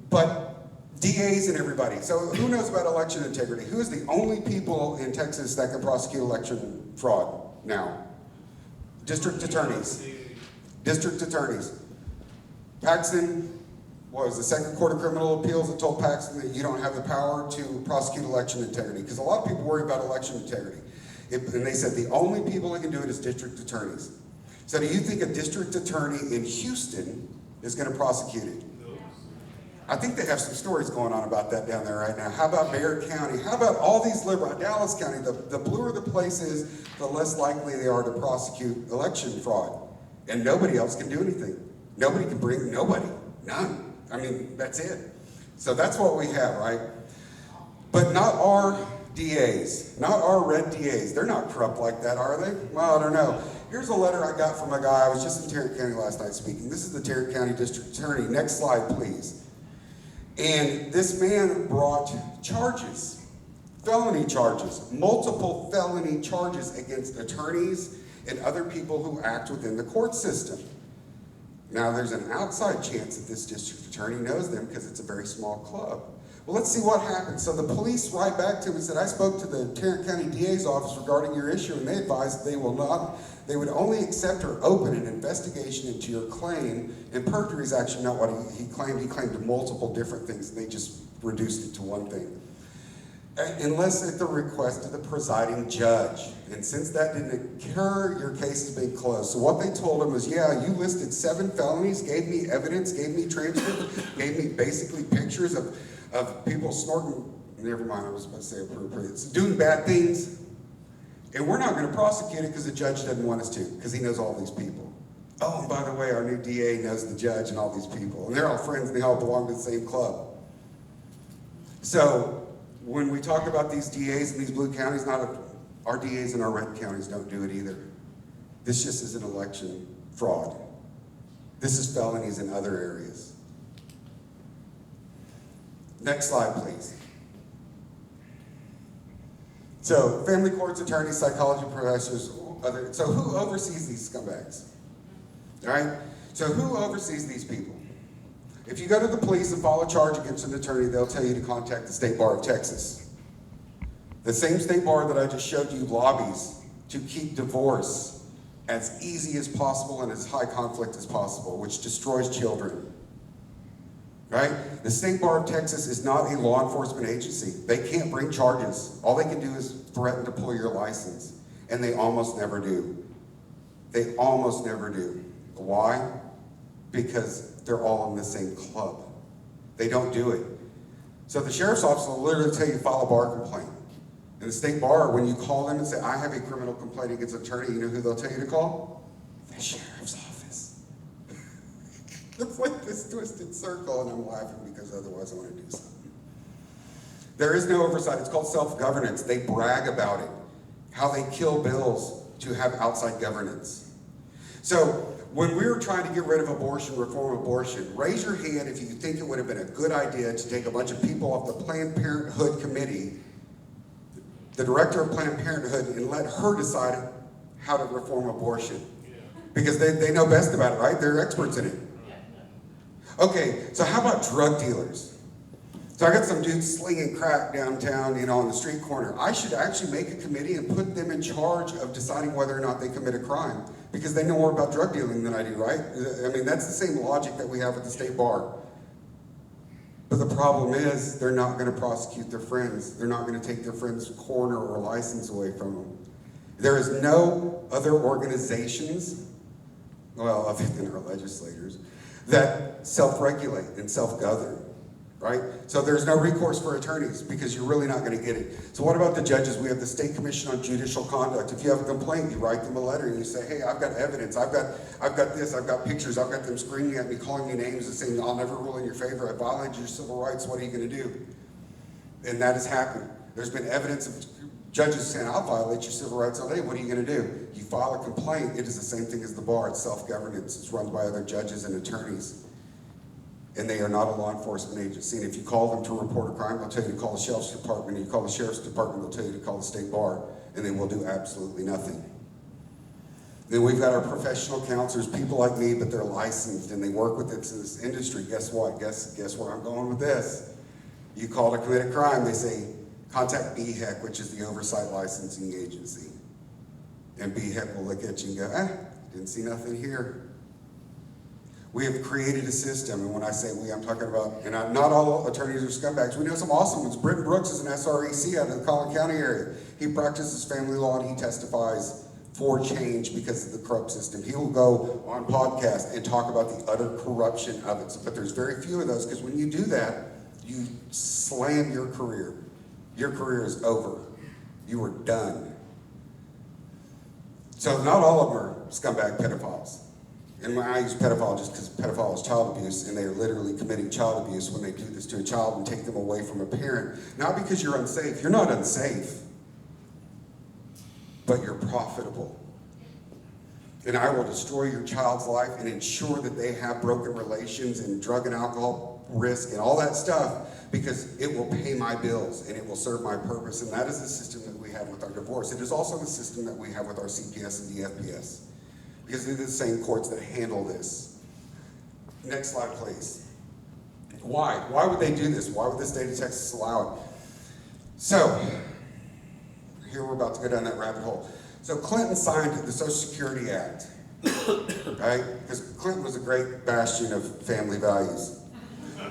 but DAs and everybody. So who knows about election integrity? Who is the only people in Texas that can prosecute election fraud now? District attorneys. District attorneys. Paxton was the Second Court of Criminal Appeals that told Paxton that you don't have the power to prosecute election integrity, because a lot of people worry about election integrity. And they said the only people that can do it is district attorneys. So do you think a district attorney in Houston is going to prosecute it? I think they have some stories going on about that down there right now. How about Bexar County? How about all these liberal, Dallas County? The bluer the place is, the less likely they are to prosecute election fraud. And nobody else can do anything. Nobody can bring, none. I mean, that's it. So that's what we have, right? But not our DAs, not our red DAs. They're not corrupt like that, are they? Well, I don't know. Here's a letter I got from a guy. I was just in Tarrant County last night speaking. This is the Tarrant County District Attorney. Next slide, please. And this man brought charges, felony charges, multiple felony charges against attorneys and other people who act within the court system. Now, there's an outside chance that this district attorney knows them because it's a very small club. Well, let's see what happens. So the police write back to him and said, I spoke to the Tarrant County DA's office regarding your issue, and they advised they would only accept or open an investigation into your claim, and perjury is actually not what he claimed. He claimed multiple different things, and they just reduced it to one thing. unless at the request of the presiding judge. And since that didn't occur, your case has been closed. So what they told him was, yeah, you listed 7 felonies, gave me evidence, gave me transcripts, gave me basically pictures of people snorting, never mind, I was supposed to say appropriate, doing bad things. And we're not going to prosecute it because the judge doesn't want us to, because he knows all these people. Oh, and by the way, our new DA knows the judge and all these people. And they're all friends and they all belong to the same club. So when we talk about these DAs in these blue counties, our DAs in our red counties don't do it either. This just is an election fraud. This is felonies in other areas. Next slide, please. So, family courts, attorneys, psychology professors, so who oversees these scumbags? All right? So who oversees these people? If you go to the police and file a charge against an attorney, they'll tell you to contact the State Bar of Texas. The same State Bar that I just showed you lobbies to keep divorce as easy as possible and as high conflict as possible, which destroys children. Right? The State Bar of Texas is not a law enforcement agency. They can't bring charges. All they can do is threaten to pull your license. And they almost never do. They almost never do. Why? Because they're all in the same club. They don't do it. So the sheriff's office will literally tell you to file a bar complaint. And the State Bar, when you call them and say, I have a criminal complaint against an attorney, you know who they'll tell you to call? The sheriff's office. It's like this twisted circle, and I'm laughing because otherwise I want to do something. There is no oversight. It's called self-governance. They brag about it, how they kill bills to have outside governance. So when we were trying to get rid of abortion, reform abortion, raise your hand if you think it would have been a good idea to take a bunch of people off the Planned Parenthood committee, the director of Planned Parenthood, and let her decide how to reform abortion. Because they know best about it, right? They're experts in it. Okay, so how about drug dealers? So I got some dudes slinging crack downtown, on the street corner. I should actually make a committee and put them in charge of deciding whether or not they commit a crime, because they know more about drug dealing than I do, right? I mean, that's the same logic that we have at the State Bar. But the problem is, they're not going to prosecute their friends. They're not going to take their friend's corner or license away from them. There is no other organizations, well, other than our legislators, that self-regulate and self-govern, right? So there's no recourse for attorneys because you're really not going to get it. So what about the judges? We have the State Commission on Judicial Conduct. If you have a complaint, you write them a letter and you say, hey, I've got evidence, I've got this, I've got pictures, I've got them screaming at me, calling me names and saying, I'll never rule in your favor, I violated your civil rights, what are you going to do? And that has happened. There's been evidence of judges saying, I'll violate your civil rights all day, what are you going to do? You file a complaint, it is the same thing as the bar, it's self-governance, it's run by other judges and attorneys. And they are not a law enforcement agency. And if you call them to report a crime, they'll tell you to call the Sheriff's Department. And you call the Sheriff's Department, they'll tell you to call the State Bar. And they will do absolutely nothing. Then we've got our professional counselors, people like me, but they're licensed and they work with this industry. Guess what? Guess where I'm going with this? You call to commit a crime, they say, contact BHEC, which is the Oversight Licensing Agency. And BHEC will look at you and go, didn't see nothing here. We have created a system, and when I say we, I'm talking about, and not all attorneys are scumbags. We know some awesome ones. Britton Brooks is an SREC out of the Collin County area. He practices family law and he testifies for change because of the corrupt system. He will go on podcasts and talk about the utter corruption of it. But there's very few of those, because when you do that, you slam your career. Your career is over. You are done. So not all of them are scumbag pedophiles. And I use pedophile just because pedophile is child abuse, and they are literally committing child abuse when they do this to a child and take them away from a parent. Not because you're unsafe. You're not unsafe. But you're profitable. And I will destroy your child's life and ensure that they have broken relations and drug and alcohol risk and all that stuff, because it will pay my bills and it will serve my purpose. And that is the system that we have with our divorce. It is also the system that we have with our CPS and DFPS. Because they're the same courts that handle this. Next slide, please. Why? Why would they do this? Why would the state of Texas allow it? So, here we're about to go down that rabbit hole. So Clinton signed the Social Security Act, right? Because Clinton was a great bastion of family values.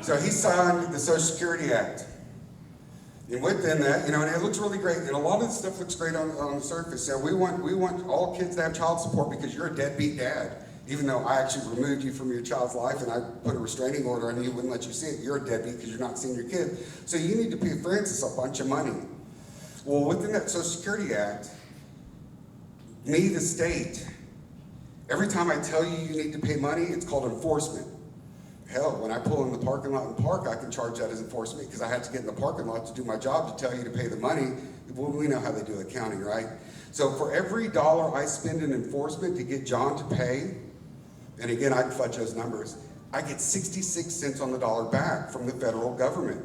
So he signed the Social Security Act. And within that, and it looks really great, and a lot of the stuff looks great on the surface. So we want all kids to have child support because you're a deadbeat dad. Even though I actually removed you from your child's life and I put a restraining order on you, wouldn't let you see it, you're a deadbeat because you're not seeing your kid. So you need to pay Francis a bunch of money. Well, within that Social Security Act, me, the state, every time I tell you you need to pay money, it's called enforcement. Hell, when I pull in the parking lot and park, I can charge that as enforcement because I had to get in the parking lot to do my job to tell you to pay the money. Well, we know how they do accounting, right? So for every dollar I spend in enforcement to get John to pay, and again, I can fudge those numbers, I get 66 cents on the dollar back from the federal government.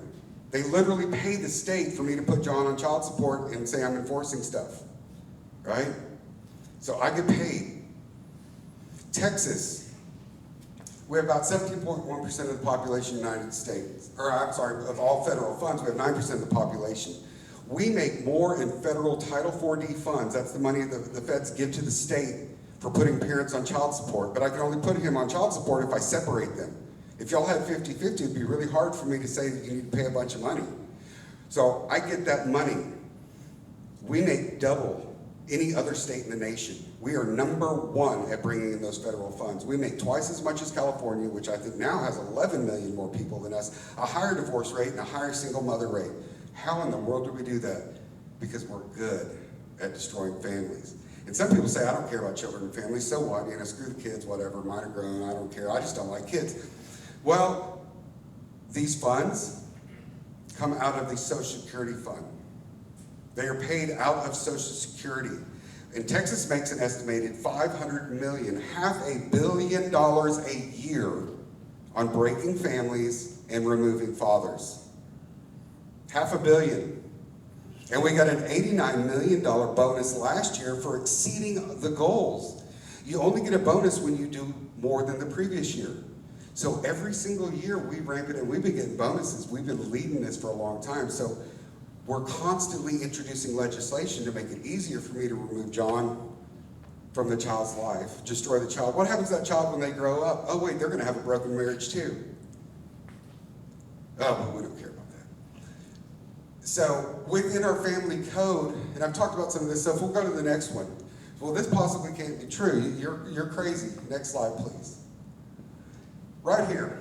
They literally pay the state for me to put John on child support and say I'm enforcing stuff, right? So I get paid. Texas, we have about 17.1% of the population in the United States, or I'm sorry, of all federal funds, we have 9% of the population. We make more in federal Title 4D funds, that's the money the feds give to the state for putting parents on child support, but I can only put him on child support if I separate them. If y'all had 50-50, it'd be really hard for me to say that you need to pay a bunch of money. So I get that money. We make double any other state in the nation. We are #1 at bringing in those federal funds. We make twice as much as California, which I think now has 11 million more people than us, a higher divorce rate and a higher single mother rate. How in the world do we do that? Because we're good at destroying families. And some people say, I don't care about children and families, so what? Screw the kids, whatever, mine are grown, I don't care, I just don't like kids. Well, these funds come out of the Social Security Fund. They are paid out of Social Security. And Texas makes an estimated $500 million, $500 million a year on breaking families and removing fathers. $500 million. And we got an $89 million bonus last year for exceeding the goals. You only get a bonus when you do more than the previous year. So every single year we ramp it, and we've been getting bonuses. We've been leading this for a long time. So we're constantly introducing legislation to make it easier for me to remove John from the child's life, destroy the child. What happens to that child when they grow up? Oh wait, they're gonna have a broken marriage too. Oh, but we don't care about that. So within our family code, and I've talked about some of this stuff, we'll go to the next one. Well, this possibly can't be true. You're crazy. Next slide, please. Right here.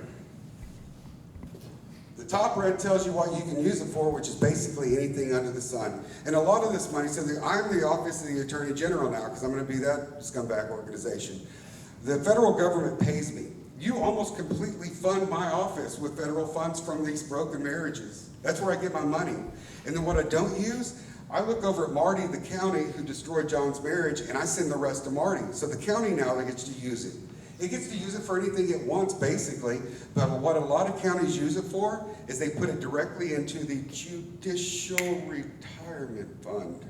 The top red tells you what you can use it for, which is basically anything under the sun. And a lot of this money, so I'm the office of the Attorney General now, because I'm going to be that scumbag organization. The federal government pays me. You almost completely fund my office with federal funds from these broken marriages. That's where I get my money. And then what I don't use, I look over at Marty, the county who destroyed John's marriage, and I send the rest to Marty. So the county now gets to use it. It gets to use it for anything it wants, basically, but what a lot of counties use it for is they put it directly into the Judicial Retirement Fund.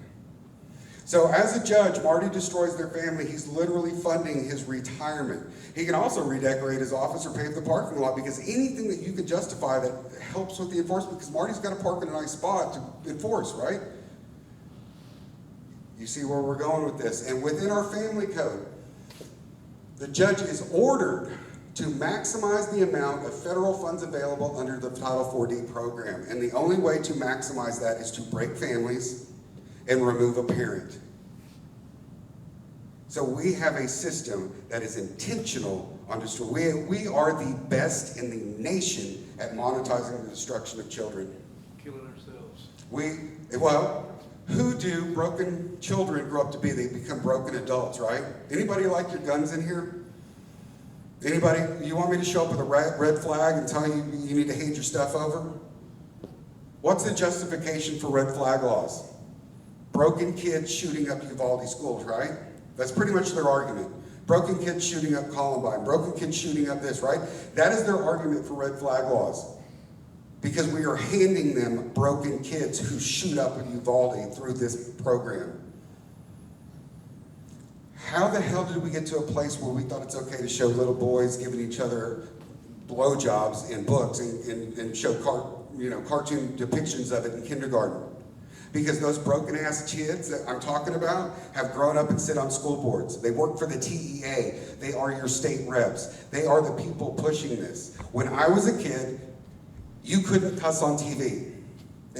So as a judge, Marty destroys their family. He's literally funding his retirement. He can also redecorate his office or pave the parking lot, because anything that you can justify that helps with the enforcement, because Marty's got to park in a nice spot to enforce, right? You see where we're going with this. And within our family code, the judge is ordered to maximize the amount of federal funds available under the Title 4D program. And the only way to maximize that is to break families and remove a parent. So we have a system that is intentional on destroying. We are the best in the nation at monetizing the destruction of children. Killing ourselves. Who do broken children grow up to be? They become broken adults, right? Anybody like your guns in here? Anybody, you want me to show up with a red flag and tell you you need to hand your stuff over? What's the justification for red flag laws? Broken kids shooting up Uvalde schools, right? That's pretty much their argument. Broken kids shooting up Columbine, broken kids shooting up this, right? That is their argument for red flag laws. Because we are handing them broken kids who shoot up in Uvalde through this program. How the hell did we get to a place where we thought it's okay to show little boys giving each other blowjobs in books and show cartoon depictions of it in kindergarten? Because those broken ass kids that I'm talking about have grown up and sit on school boards. They work for the TEA. They are your state reps. They are the people pushing this. When I was a kid, you couldn't cuss on TV.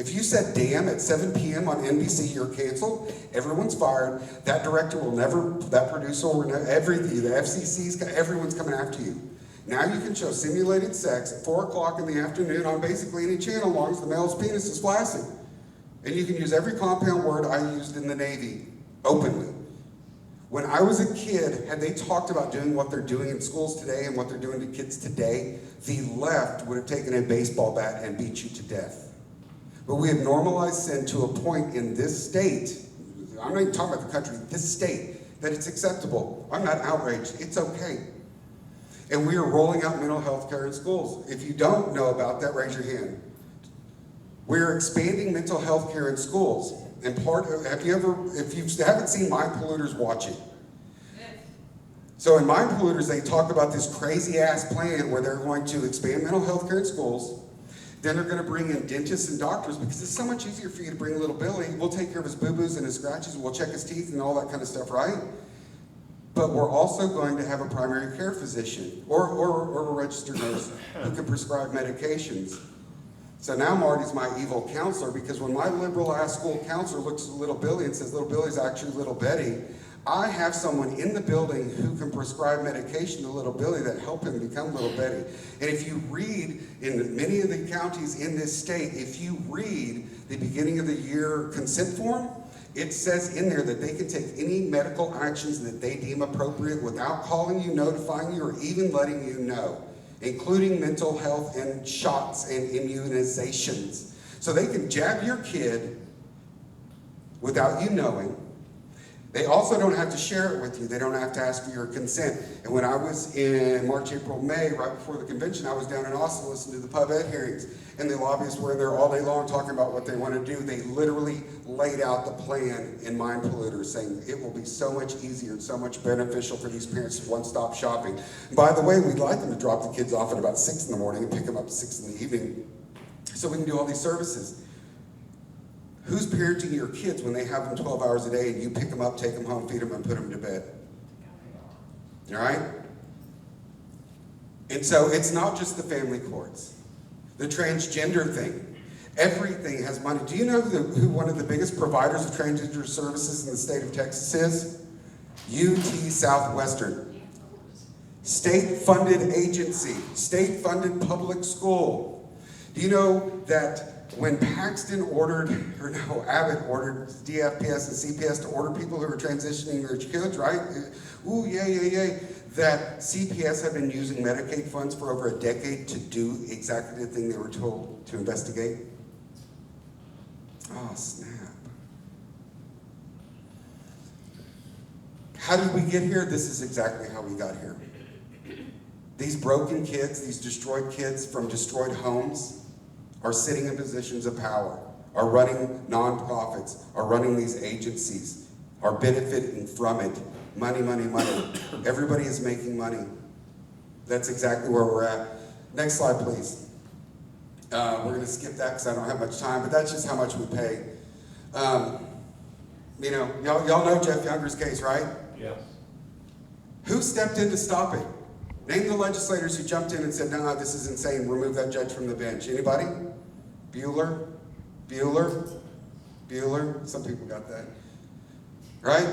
If you said damn at 7 p.m. on NBC, you're canceled, everyone's fired, that director will never, that producer will never, everything, the FCC's, everyone's coming after you. Now you can show simulated sex at 4 o'clock in the afternoon on basically any channel as long as the male's penis is flashing. And you can use every compound word I used in the Navy openly. When I was a kid, had they talked about doing what they're doing in schools today and what they're doing to kids today, the left would have taken a baseball bat and beat you to death. But we have normalized sin to a point in this state, I'm not even talking about the country, this state, that it's acceptable. I'm not outraged, it's okay. And we are rolling out mental health care in schools. If you don't know about that, raise your hand. We're expanding mental health care in schools. And if you haven't seen Mind Polluters, watch it. So in Mind Polluters, they talk about this crazy ass plan where they're going to expand mental health care in schools. Then they're going to bring in dentists and doctors because it's so much easier for you to bring little Billy. We'll take care of his boo-boos and his scratches. We'll check his teeth and all that kind of stuff, right? But we're also going to have a primary care physician or a registered nurse who can prescribe medications. So now Marty's my evil counselor because when my liberal ass school counselor looks at little Billy and says, little Billy's actually little Betty, I have someone in the building who can prescribe medication to little Billy that help him become little Betty. And if you read in many of the counties in this state, if you read the beginning of the year consent form, it says in there that they can take any medical actions that they deem appropriate without calling you, notifying you, or even letting you know, including mental health and shots and immunizations. So they can jab your kid without you knowing. They also don't have to share it with you. They don't have to ask for your consent. And when I was in March, April, May, right before the convention, I was down in Austin listening to the pub ed hearings. And the lobbyists were in there all day long talking about what they want to do. They literally laid out the plan in Mind Polluters, saying it will be so much easier and so much beneficial for these parents to one-stop shopping. And by the way, we'd like them to drop the kids off at about 6 in the morning and pick them up at 6 in the evening so we can do all these services. Who's parenting your kids when they have them 12 hours a day and you pick them up, take them home, feed them, and put them to bed? All right? And so it's not just the family courts. The transgender thing. Everything has money. Do you know who one of the biggest providers of transgender services in the state of Texas is? UT Southwestern. State-funded agency. State-funded public school. Do you know that when Paxton Abbott ordered DFPS and CPS to order people who are transitioning their kids, right? Ooh, yay, that CPS had been using Medicaid funds for over a decade to do exactly the thing they were told to investigate? Oh, snap. How did we get here? This is exactly how we got here. These broken kids, these destroyed kids from destroyed homes, are sitting in positions of power, are running nonprofits, are running these agencies, are benefiting from it. Money, money, money. Everybody is making money. That's exactly where we're at. Next slide, please. We're going to skip that because I don't have much time, but that's just how much we pay. Y'all know Jeff Younger's case, right? Yes. Who stepped in to stop it? Name the legislators who jumped in and said, no, this is insane, remove that judge from the bench. Anybody? Bueller? Some people got that. Right?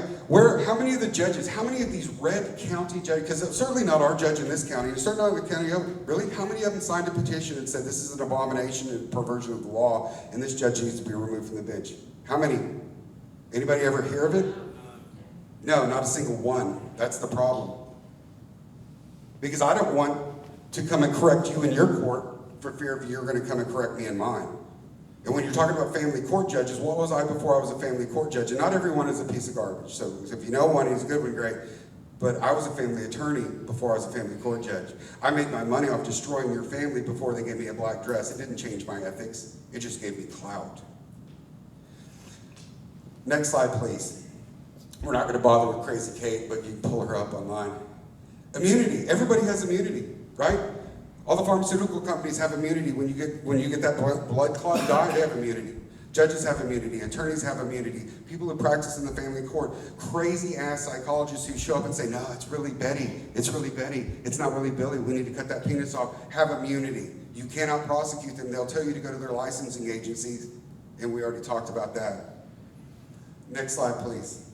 How many of the judges, how many of these red county judges, because it's certainly not our judge in this county, and certainly not in the county, really? How many of them signed a petition and said this is an abomination and perversion of the law, and this judge needs to be removed from the bench? How many? Anybody ever hear of it? No, not a single one. That's the problem. Because I don't want to come and correct you in your court for fear of you're going to come and correct me in mine. And when you're talking about family court judges, what was I before I was a family court judge? And not everyone is a piece of garbage. So if you know one, he's a good one, great. But I was a family attorney before I was a family court judge. I made my money off destroying your family before they gave me a black dress. It didn't change my ethics. It just gave me clout. Next slide, please. We're not going to bother with Crazy Kate, but you can pull her up online. Immunity. Everybody has immunity, right? All the pharmaceutical companies have immunity. When you get that blood clot die, they have immunity. Judges have immunity. Attorneys have immunity. People who practice in the family court, crazy ass psychologists who show up and say, no, it's really Betty. It's really Betty. It's not really Billy. We need to cut that penis off. Have immunity. You cannot prosecute them. They'll tell you to go to their licensing agencies And we already talked about that. Next slide, please.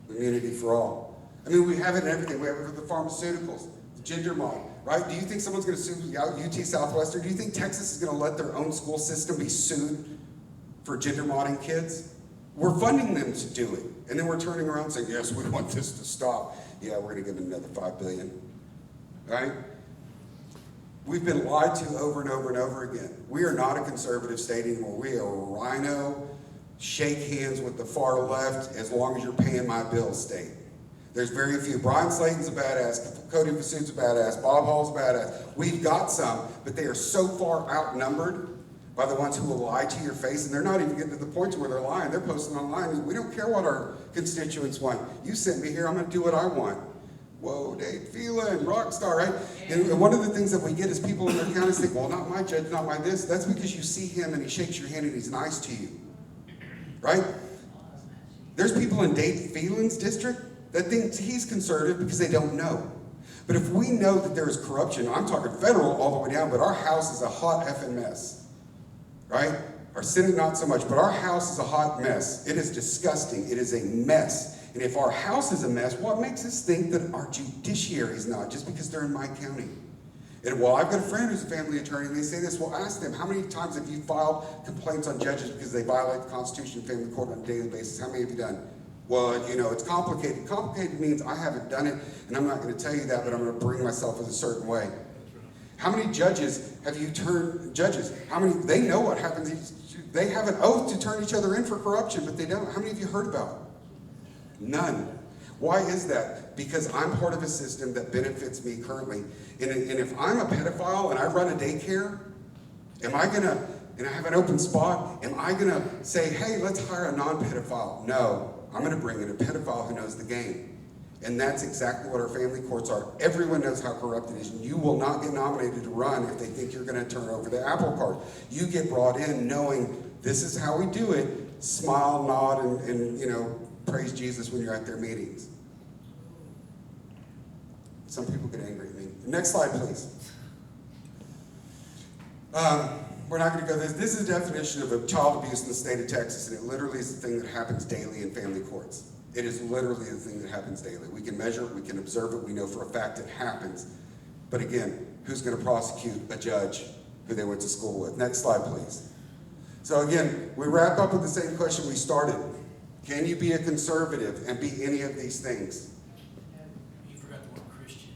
Immunity for all. I mean, we have it in everything. We have it with the pharmaceuticals, the gender mod, right? Do you think someone's going to sue UT Southwestern? Do you think Texas is going to let their own school system be sued for gender modding kids? We're funding them to do it. And then we're turning around saying, yes, we want this to stop. Yeah, we're going to give them another $5 billion, right? We've been lied to over and over and over again. We are not a conservative state anymore. We are a rhino, shake hands with the far left as long as you're paying my bills state. There's very few. Brian Slayton's a badass, Cody Vassu's a badass, Bob Hall's a badass. We've got some, but they are so far outnumbered by the ones who will lie to your face, and they're not even getting to the point where they're lying. They're posting online. We don't care what our constituents want. You sent me here, I'm gonna do what I want. Whoa, Dave Phelan, rock star, right? And one of the things that we get is people in their counties think, well, not my judge, not my this. That's because you see him and he shakes your hand and he's nice to you, right? There's people in Dave Phelan's district that think he's conservative because they don't know. But if we know that there is corruption, I'm talking federal all the way down, but our house is a hot effing mess, right? Our Senate not so much, but our house is a hot mess. It is disgusting. It is a mess. And if our house is a mess, what makes us think that our judiciary is not, just because they're in my county? And well, I've got a friend who's a family attorney, and they say this, well, ask them, how many times have you filed complaints on judges because they violate the Constitution and family court on a daily basis? How many have you done? Well, you know, it's complicated. Complicated means I haven't done it, and I'm not going to tell you that, but I'm going to bring myself in a certain way. How many judges have you turned judges? How many, they know what happens. They have an oath to turn each other in for corruption, but they don't. How many have you heard about? None. Why is that? Because I'm part of a system that benefits me currently. And if I'm a pedophile and I run a daycare, am I gonna, and I have an open spot, am I gonna say, hey, let's hire a non-pedophile? No, I'm gonna bring in a pedophile who knows the game. And that's exactly what our family courts are. Everyone knows how corrupt it is. And you will not get nominated to run if they think you're gonna turn over the apple cart. You get brought in knowing this is how we do it, smile, nod, and you know, praise Jesus when you're at their meetings. Some people get angry at me. Next slide, please. We're not going to go this. This is a definition of child abuse in the state of Texas, and it literally is the thing that happens daily in family courts. It is literally the thing that happens daily. We can measure it, we can observe it, we know for a fact it happens. But again, who's going to prosecute a judge who they went to school with? Next slide, please. So again, we wrap up with the same question we started. Can you be a conservative and be any of these things? You forgot the word Christian.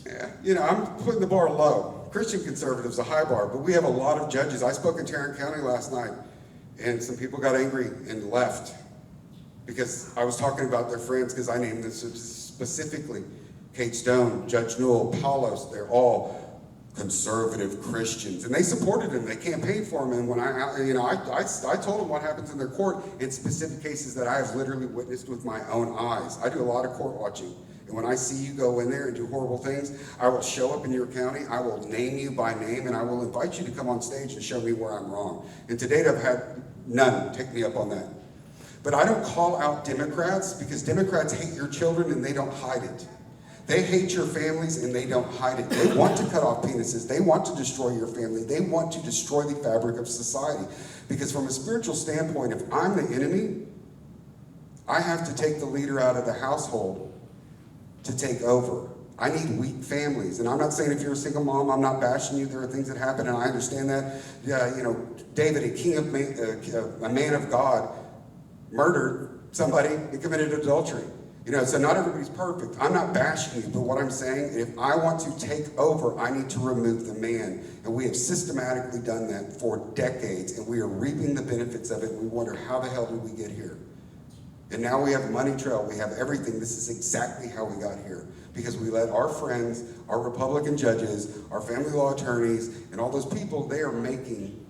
Yeah, you know, I'm putting the bar low. Christian conservative's a high bar, but we have a lot of judges. I spoke in Tarrant County last night, and some people got angry and left because I was talking about their friends, because I named them specifically. Kate Stone, Judge Newell, Paulos, they're all conservative Christians, and they supported him. They campaigned for him, and when I told them what happens in their court in specific cases that I have literally witnessed with my own eyes. I do a lot of court watching, and when I see you go in there and do horrible things, I will show up in your county, I will name you by name, and I will invite you to come on stage and show me where I'm wrong. And to date, I've had none take me up on that. But I don't call out Democrats, because Democrats hate your children and they don't hide it. They hate your families and they don't hide it. They want to cut off penises. They want to destroy your family. They want to destroy the fabric of society. Because from a spiritual standpoint, if I'm the enemy, I have to take the leader out of the household to take over. I need weak families. And I'm not saying if you're a single mom, I'm not bashing you. There are things that happen, and I understand that. You know, David, a man of God, murdered somebody and committed adultery. You know, so not everybody's perfect. I'm not bashing you, but what I'm saying, if I want to take over, I need to remove the man. And we have systematically done that for decades, and we are reaping the benefits of it, and we wonder, how the hell did we get here? And now we have a money trail, we have everything. This is exactly how we got here. Because we let our friends, our Republican judges, our family law attorneys, and all those people, they are making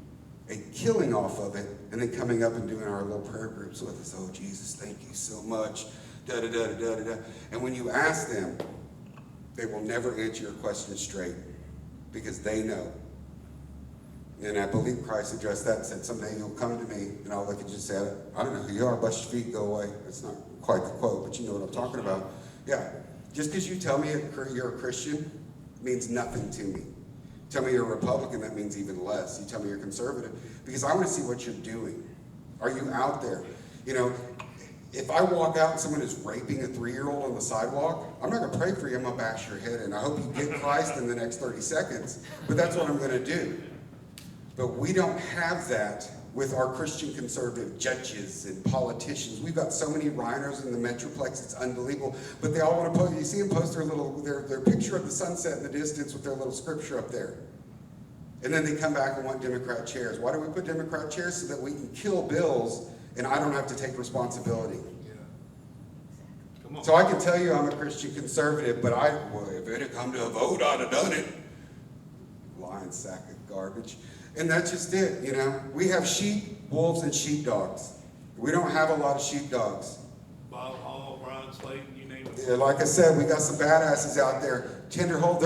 a killing off of it, and then coming up and doing our little prayer groups with us. Oh, Jesus, thank you so much. Da, da, da, da, da, da. And when you ask them, they will never answer your question straight, because they know. And I believe Christ addressed that and said, someday you'll come to me, and I'll look at you and say, I don't know who you are, bust your feet, go away. That's not quite the quote, but you know what I'm talking about. Yeah, just because you tell me you're a Christian means nothing to me. Tell me you're a Republican, that means even less. You tell me you're conservative, because I want to see what you're doing. Are you out there? You know, if I walk out and someone is raping a 3-year-old on the sidewalk, I'm not going to pray for you, I'm going to bash your head in. I hope you get Christ in the next 30 seconds, but that's what I'm going to do. But we don't have that with our Christian conservative judges and politicians. We've got so many rhinos in the Metroplex, it's unbelievable. But they all want to post, you see them post their picture of the sunset in the distance with their little scripture up there. And then they come back and want Democrat chairs. Why do we put Democrat chairs? So that we can kill bills and I don't have to take responsibility. Yeah. Come on. So I can tell you I'm a Christian conservative, but well, if it had come to a vote, I'd have done it. Lying sack of garbage. And that's just it, you know. We have sheep, wolves, and sheepdogs. We don't have a lot of sheepdogs. Bob Hall, Brian Slayton, you name it. Yeah, like I said, we got some badasses out there. Tenderhold,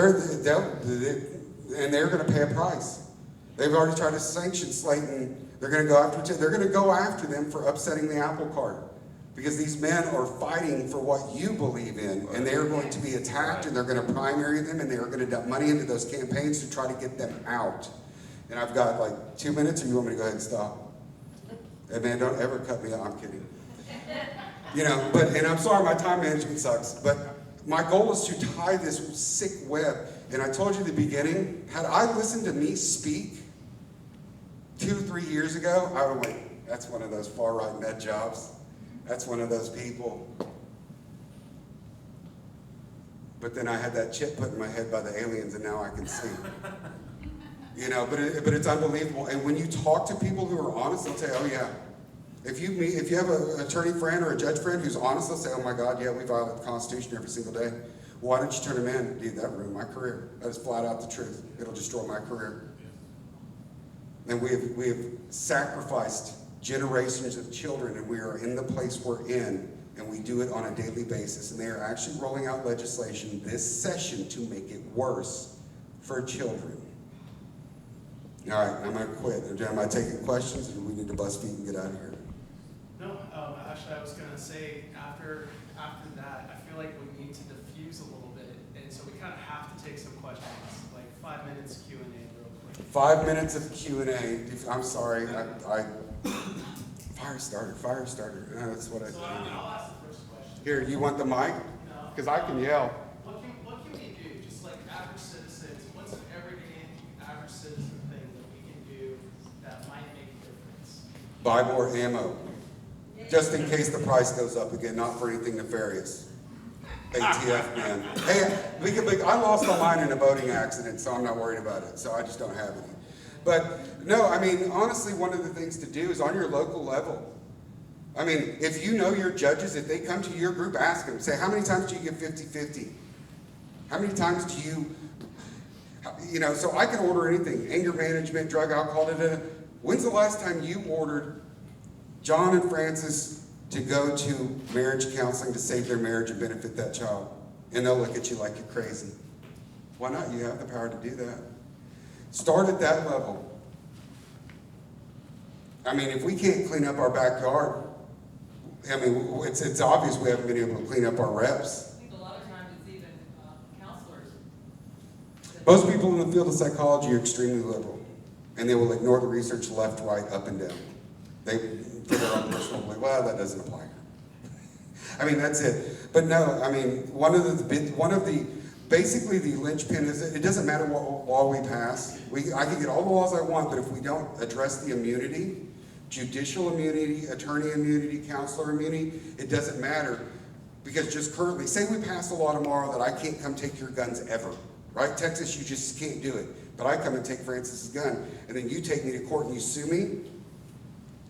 and they're going to pay a price. They've already tried to sanction Slayton. They're going to go after them for upsetting the apple cart. Because these men are fighting for what you believe in, and they are going to be attacked, and they're going to primary them, and they are going to dump money into those campaigns to try to get them out. And I've got like 2 minutes, or you want me to go ahead and stop? Hey man, don't ever cut me off. I'm kidding. You know, and I'm sorry, my time management sucks, but my goal is to tie this sick web. And I told you at the beginning, had I listened to me speak 2-3 years ago, I would have went, that's one of those far-right nut jobs. That's one of those people. But then I had that chip put in my head by the aliens, and now I can see. You know, but it's unbelievable. And when you talk to people who are honest, they'll say, oh yeah. If you have an attorney friend or a judge friend who's honest, they'll say, oh my God, yeah, we violate the Constitution every single day. Why don't you turn them in? Dude, that ruined my career. That is flat out the truth. It'll destroy my career. And we have sacrificed generations of children, and we are in the place we're in, and we do it on a daily basis. And they are actually rolling out legislation this session to make it worse for children. All right, I'm going to quit. Am I taking questions, or do we need to bust feet and get out of here? No, actually, I was going to say, after that, I feel like we need to diffuse a little bit, and so we kind of have to take some questions, like 5 minutes Q&A real quick. 5 minutes of Q&A. I'm sorry, fire starter. That's what I So think. I'll ask the first question. Here, you want the mic? No. Because I can yell. What can we do, just like average citizens, what's an everyday average citizen thing that we can do that might make a difference? Buy more ammo. Just in case the price goes up again, not for anything nefarious. ATF, man. Hey, I lost a line in a boating accident, so I'm not worried about it. So I just don't have any. But no, I mean, honestly, one of the things to do is on your local level. I mean, if you know your judges, if they come to your group, ask them. Say, how many times do you get 50-50? How many times do you know, so I can order anything. Anger management, drug, alcohol, When's the last time you ordered John and Francis to go to marriage counseling to save their marriage and benefit that child? And they'll look at you like you're crazy. Why not? You have the power to do that. Start at that level. I mean, if we can't clean up our backyard, I mean, it's obvious we haven't been able to clean up our reps. I think a lot of times it's even counselors. Most people in the field of psychology are extremely liberal, and they will ignore the research left, right, up, and down. They, for their own personal belief, well, that doesn't apply here. I mean, that's it. But no, I mean, basically the linchpin is it doesn't matter what law we pass. I can get all the laws I want, but if we don't address the immunity, judicial immunity, attorney immunity, counselor immunity, it doesn't matter. Because just currently, say we pass a law tomorrow that I can't come take your guns ever, right? Texas, you just can't do it. But I come and take Francis's gun, and then you take me to court and you sue me,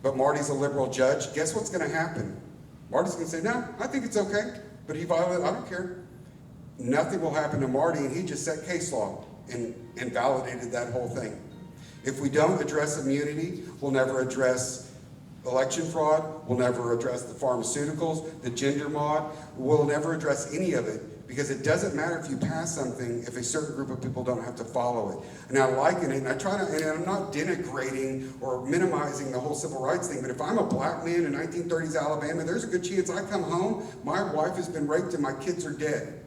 but Marty's a liberal judge. Guess what's going to happen? Marty's going to say, no, I think it's okay, but he violated, I don't care. Nothing will happen to Marty, and he just set case law and validated that whole thing. If we don't address immunity, we'll never address election fraud, we'll never address the pharmaceuticals, the gender mod, we'll never address any of it, because it doesn't matter if you pass something if a certain group of people don't have to follow it. And I liken it, and I'm not denigrating or minimizing the whole civil rights thing, but if I'm a black man in 1930s Alabama, there's a good chance I come home, my wife has been raped and my kids are dead.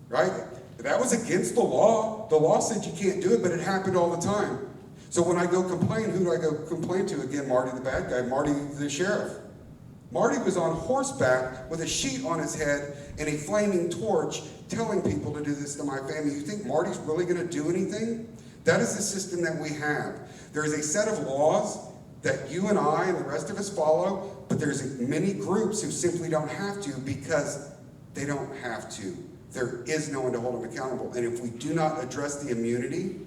Right? That was against the law. The law said you can't do it, but it happened all the time. So when I go complain, who do I go complain to? Again, Marty the bad guy, Marty the sheriff. Marty was on horseback with a sheet on his head and a flaming torch telling people to do this to my family. You think Marty's really going to do anything? That is the system that we have. There is a set of laws that you and I and the rest of us follow, but there's many groups who simply don't have to because they don't have to. There is no one to hold them accountable. And if we do not address the immunity,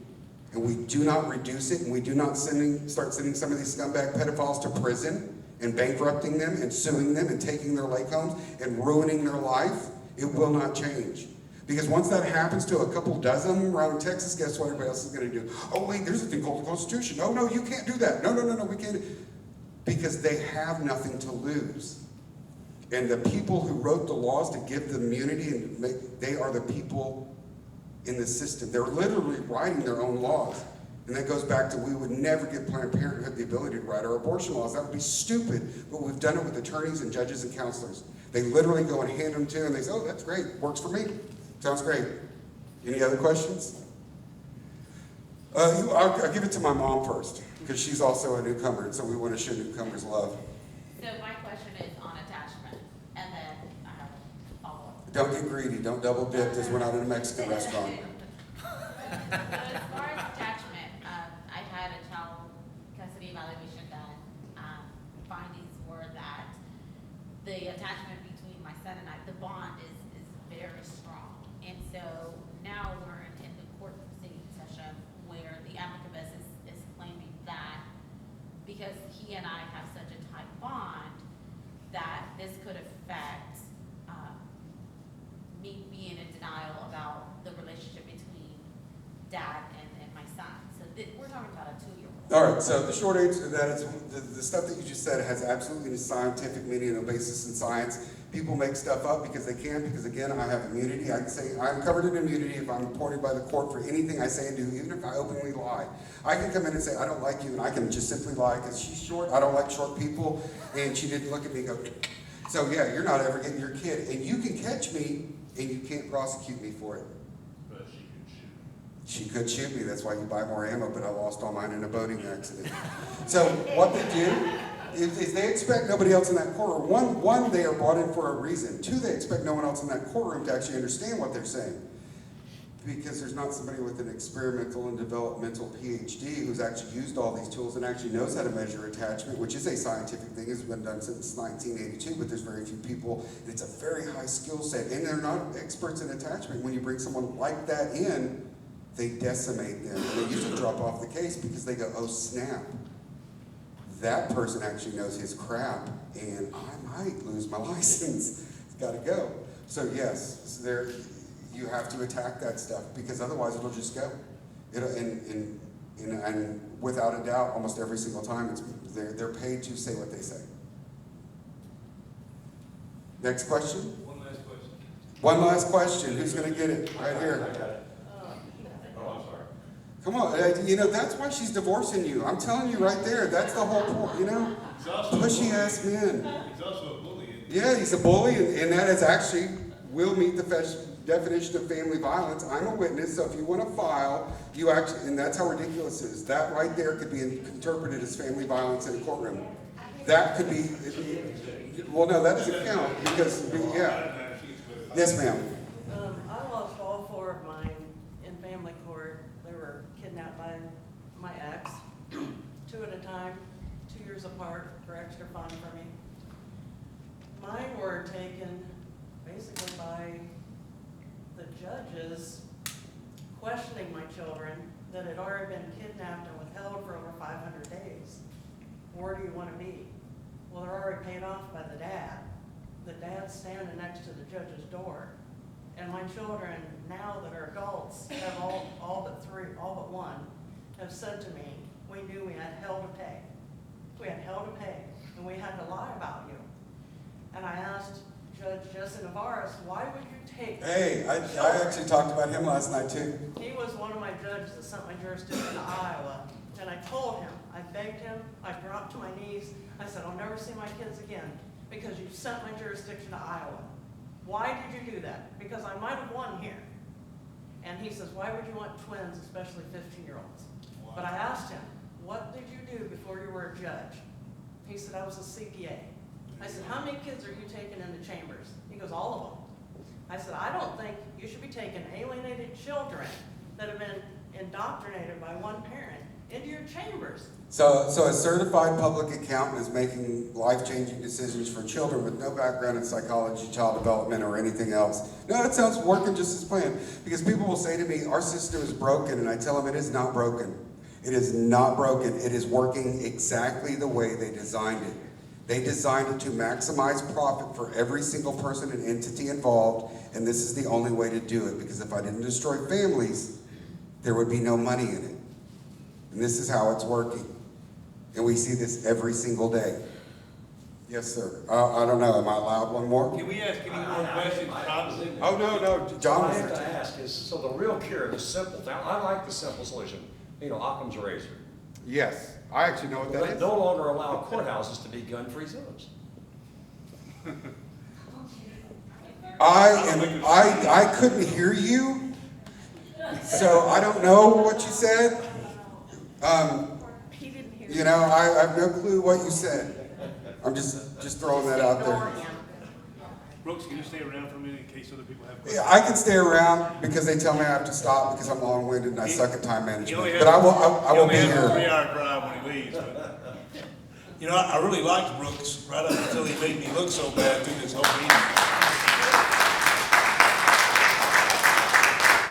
and we do not reduce it, and we do not start sending some of these scumbag pedophiles to prison, and bankrupting them, and suing them, and taking their lake homes, and ruining their life, it will not change. Because once that happens to a couple dozen around Texas, guess what everybody else is going to do? Oh wait, there's a thing called the Constitution. Oh no, you can't do that. No, we can't. Because they have nothing to lose. And the people who wrote the laws to give them immunity, and they are the people in the system. They're literally writing their own laws. And that goes back to we would never give Planned Parenthood the ability to write our abortion laws. That would be stupid. But we've done it with attorneys and judges and counselors. They literally go and hand them to, and they say, oh, that's great. Works for me. Sounds great. Any other questions? I'll give it to my mom first, because she's also a newcomer, and so we want to show newcomers love. So my question is on attachment, and then I have a follow-up. Don't get greedy. Don't double dip, because we're not in a Mexican restaurant. So as far as attachment, I had a child custody evaluation done. Findings were that the attachment between my son and I, the bond is very strong. And so now we're in the court proceeding session where the amicus is claiming that because he and I have such a tight bond, that this could affect me being in denial about the relationship between dad and my son. So we're talking about a 2-year-old. All right, so the short answer to that is the stuff that you just said has absolutely no scientific meaning and no basis in science. People make stuff up because they can, because again, I have immunity. I can say I'm covered in immunity if I'm appointed by the court for anything I say and do, even if I openly lie. I can come in and say, I don't like you, and I can just simply lie because she's short, I don't like short people, and she didn't look at me and go, so yeah, you're not ever getting your kid. And you can catch me, and you can't prosecute me for it. But she can shoot. She could shoot me, that's why you buy more ammo, but I lost all mine in a boating accident. So what they do is they expect nobody else in that courtroom. One, they are brought in for a reason. 2, they expect no one else in that courtroom to actually understand what they're saying. Because there's not somebody with an experimental and developmental PhD who's actually used all these tools and actually knows how to measure attachment, which is a scientific thing. It's been done since 1982, but there's very few people. And it's a very high skill set, and they're not experts in attachment. When you bring someone like that in, they decimate them. And they usually drop off the case because they go, oh snap. That person actually knows his crap, and I might lose my license. It's got to go. So yes, you have to attack that stuff because otherwise it'll just go. And without a doubt, almost every single time, they're paid to say what they say. Next question. One last question. One last question. Who's going to get it? Right here. I got it. Oh, I'm sorry. Come on. That's why she's divorcing you. I'm telling you right there. That's the whole point. He's also Pushy ass men. He's also a bully. Yeah, he's a bully, and that is actually will meet the definition of family violence. I'm a witness, so if you want to file, you actually, and that's how ridiculous it is. That right there could be interpreted as family violence in a courtroom. That could be, well, no, that doesn't count because, yeah. Yes, ma'am. I lost all 4 of mine in family court. They were kidnapped by my ex, 2 at a time, 2 years apart for extra fun for me. Mine were taken basically by the judges questioning my children that had already been kidnapped and withheld for over 500 days. Where do you want to be? Well, they're already paid off by the dad. The dad's standing next to the judge's door. And my children, now that are adults, have all but 3, all but 1, have said to me, we knew we had hell to pay. We had hell to pay, and we had to lie about you. And I asked Judge Jesse Navarez, why would you take... Hey, I actually talked about him last night too. He was one of my judges that sent my jurisdiction to Iowa. And I told him, I begged him, I dropped to my knees, I said, I'll never see my kids again because you sent my jurisdiction to Iowa. Why did you do that? Because I might have won here. And he says, why would you want twins, especially 15-year-olds? But I asked him, what did you do before you were a judge? He said, I was a CPA. I said, how many kids are you taking into chambers? He goes, all of them. I said, I don't think you should be taking alienated children that have been indoctrinated by one parent into your chambers. So a certified public accountant is making life-changing decisions for children with no background in psychology, child development, or anything else. No, that sounds working just as planned. Because people will say to me, our system is broken, and I tell them it is not broken. It is not broken. It is working exactly the way they designed it. They designed it to maximize profit for every single person and entity involved, and this is the only way to do it. Because if I didn't destroy families, there would be no money in it. And this is how it's working. And we see this every single day. Yes, sir. I don't know. Am I allowed one more? Can we ask any more questions? Oh, no. John What I was have to there. ask is, so the real cure, the simple thing, I like the simple solution, Occam's razor. Yes. I actually know what that is. No longer allow courthouses to be gun-free zones. I couldn't hear you, so I don't know what you said. He didn't hear. You know, I have no clue what you said. I'm just throwing that out Ignore there. him. Brooks, can you stay around for a minute in case other people have questions? Yeah, I can stay around because they tell me I have to stop because I'm long-winded and I suck at time He management. only But I will he be only has a here. 3-hour drive when he leaves. But. You know, I really liked Brooks right up until he made me look so bad through this whole meeting.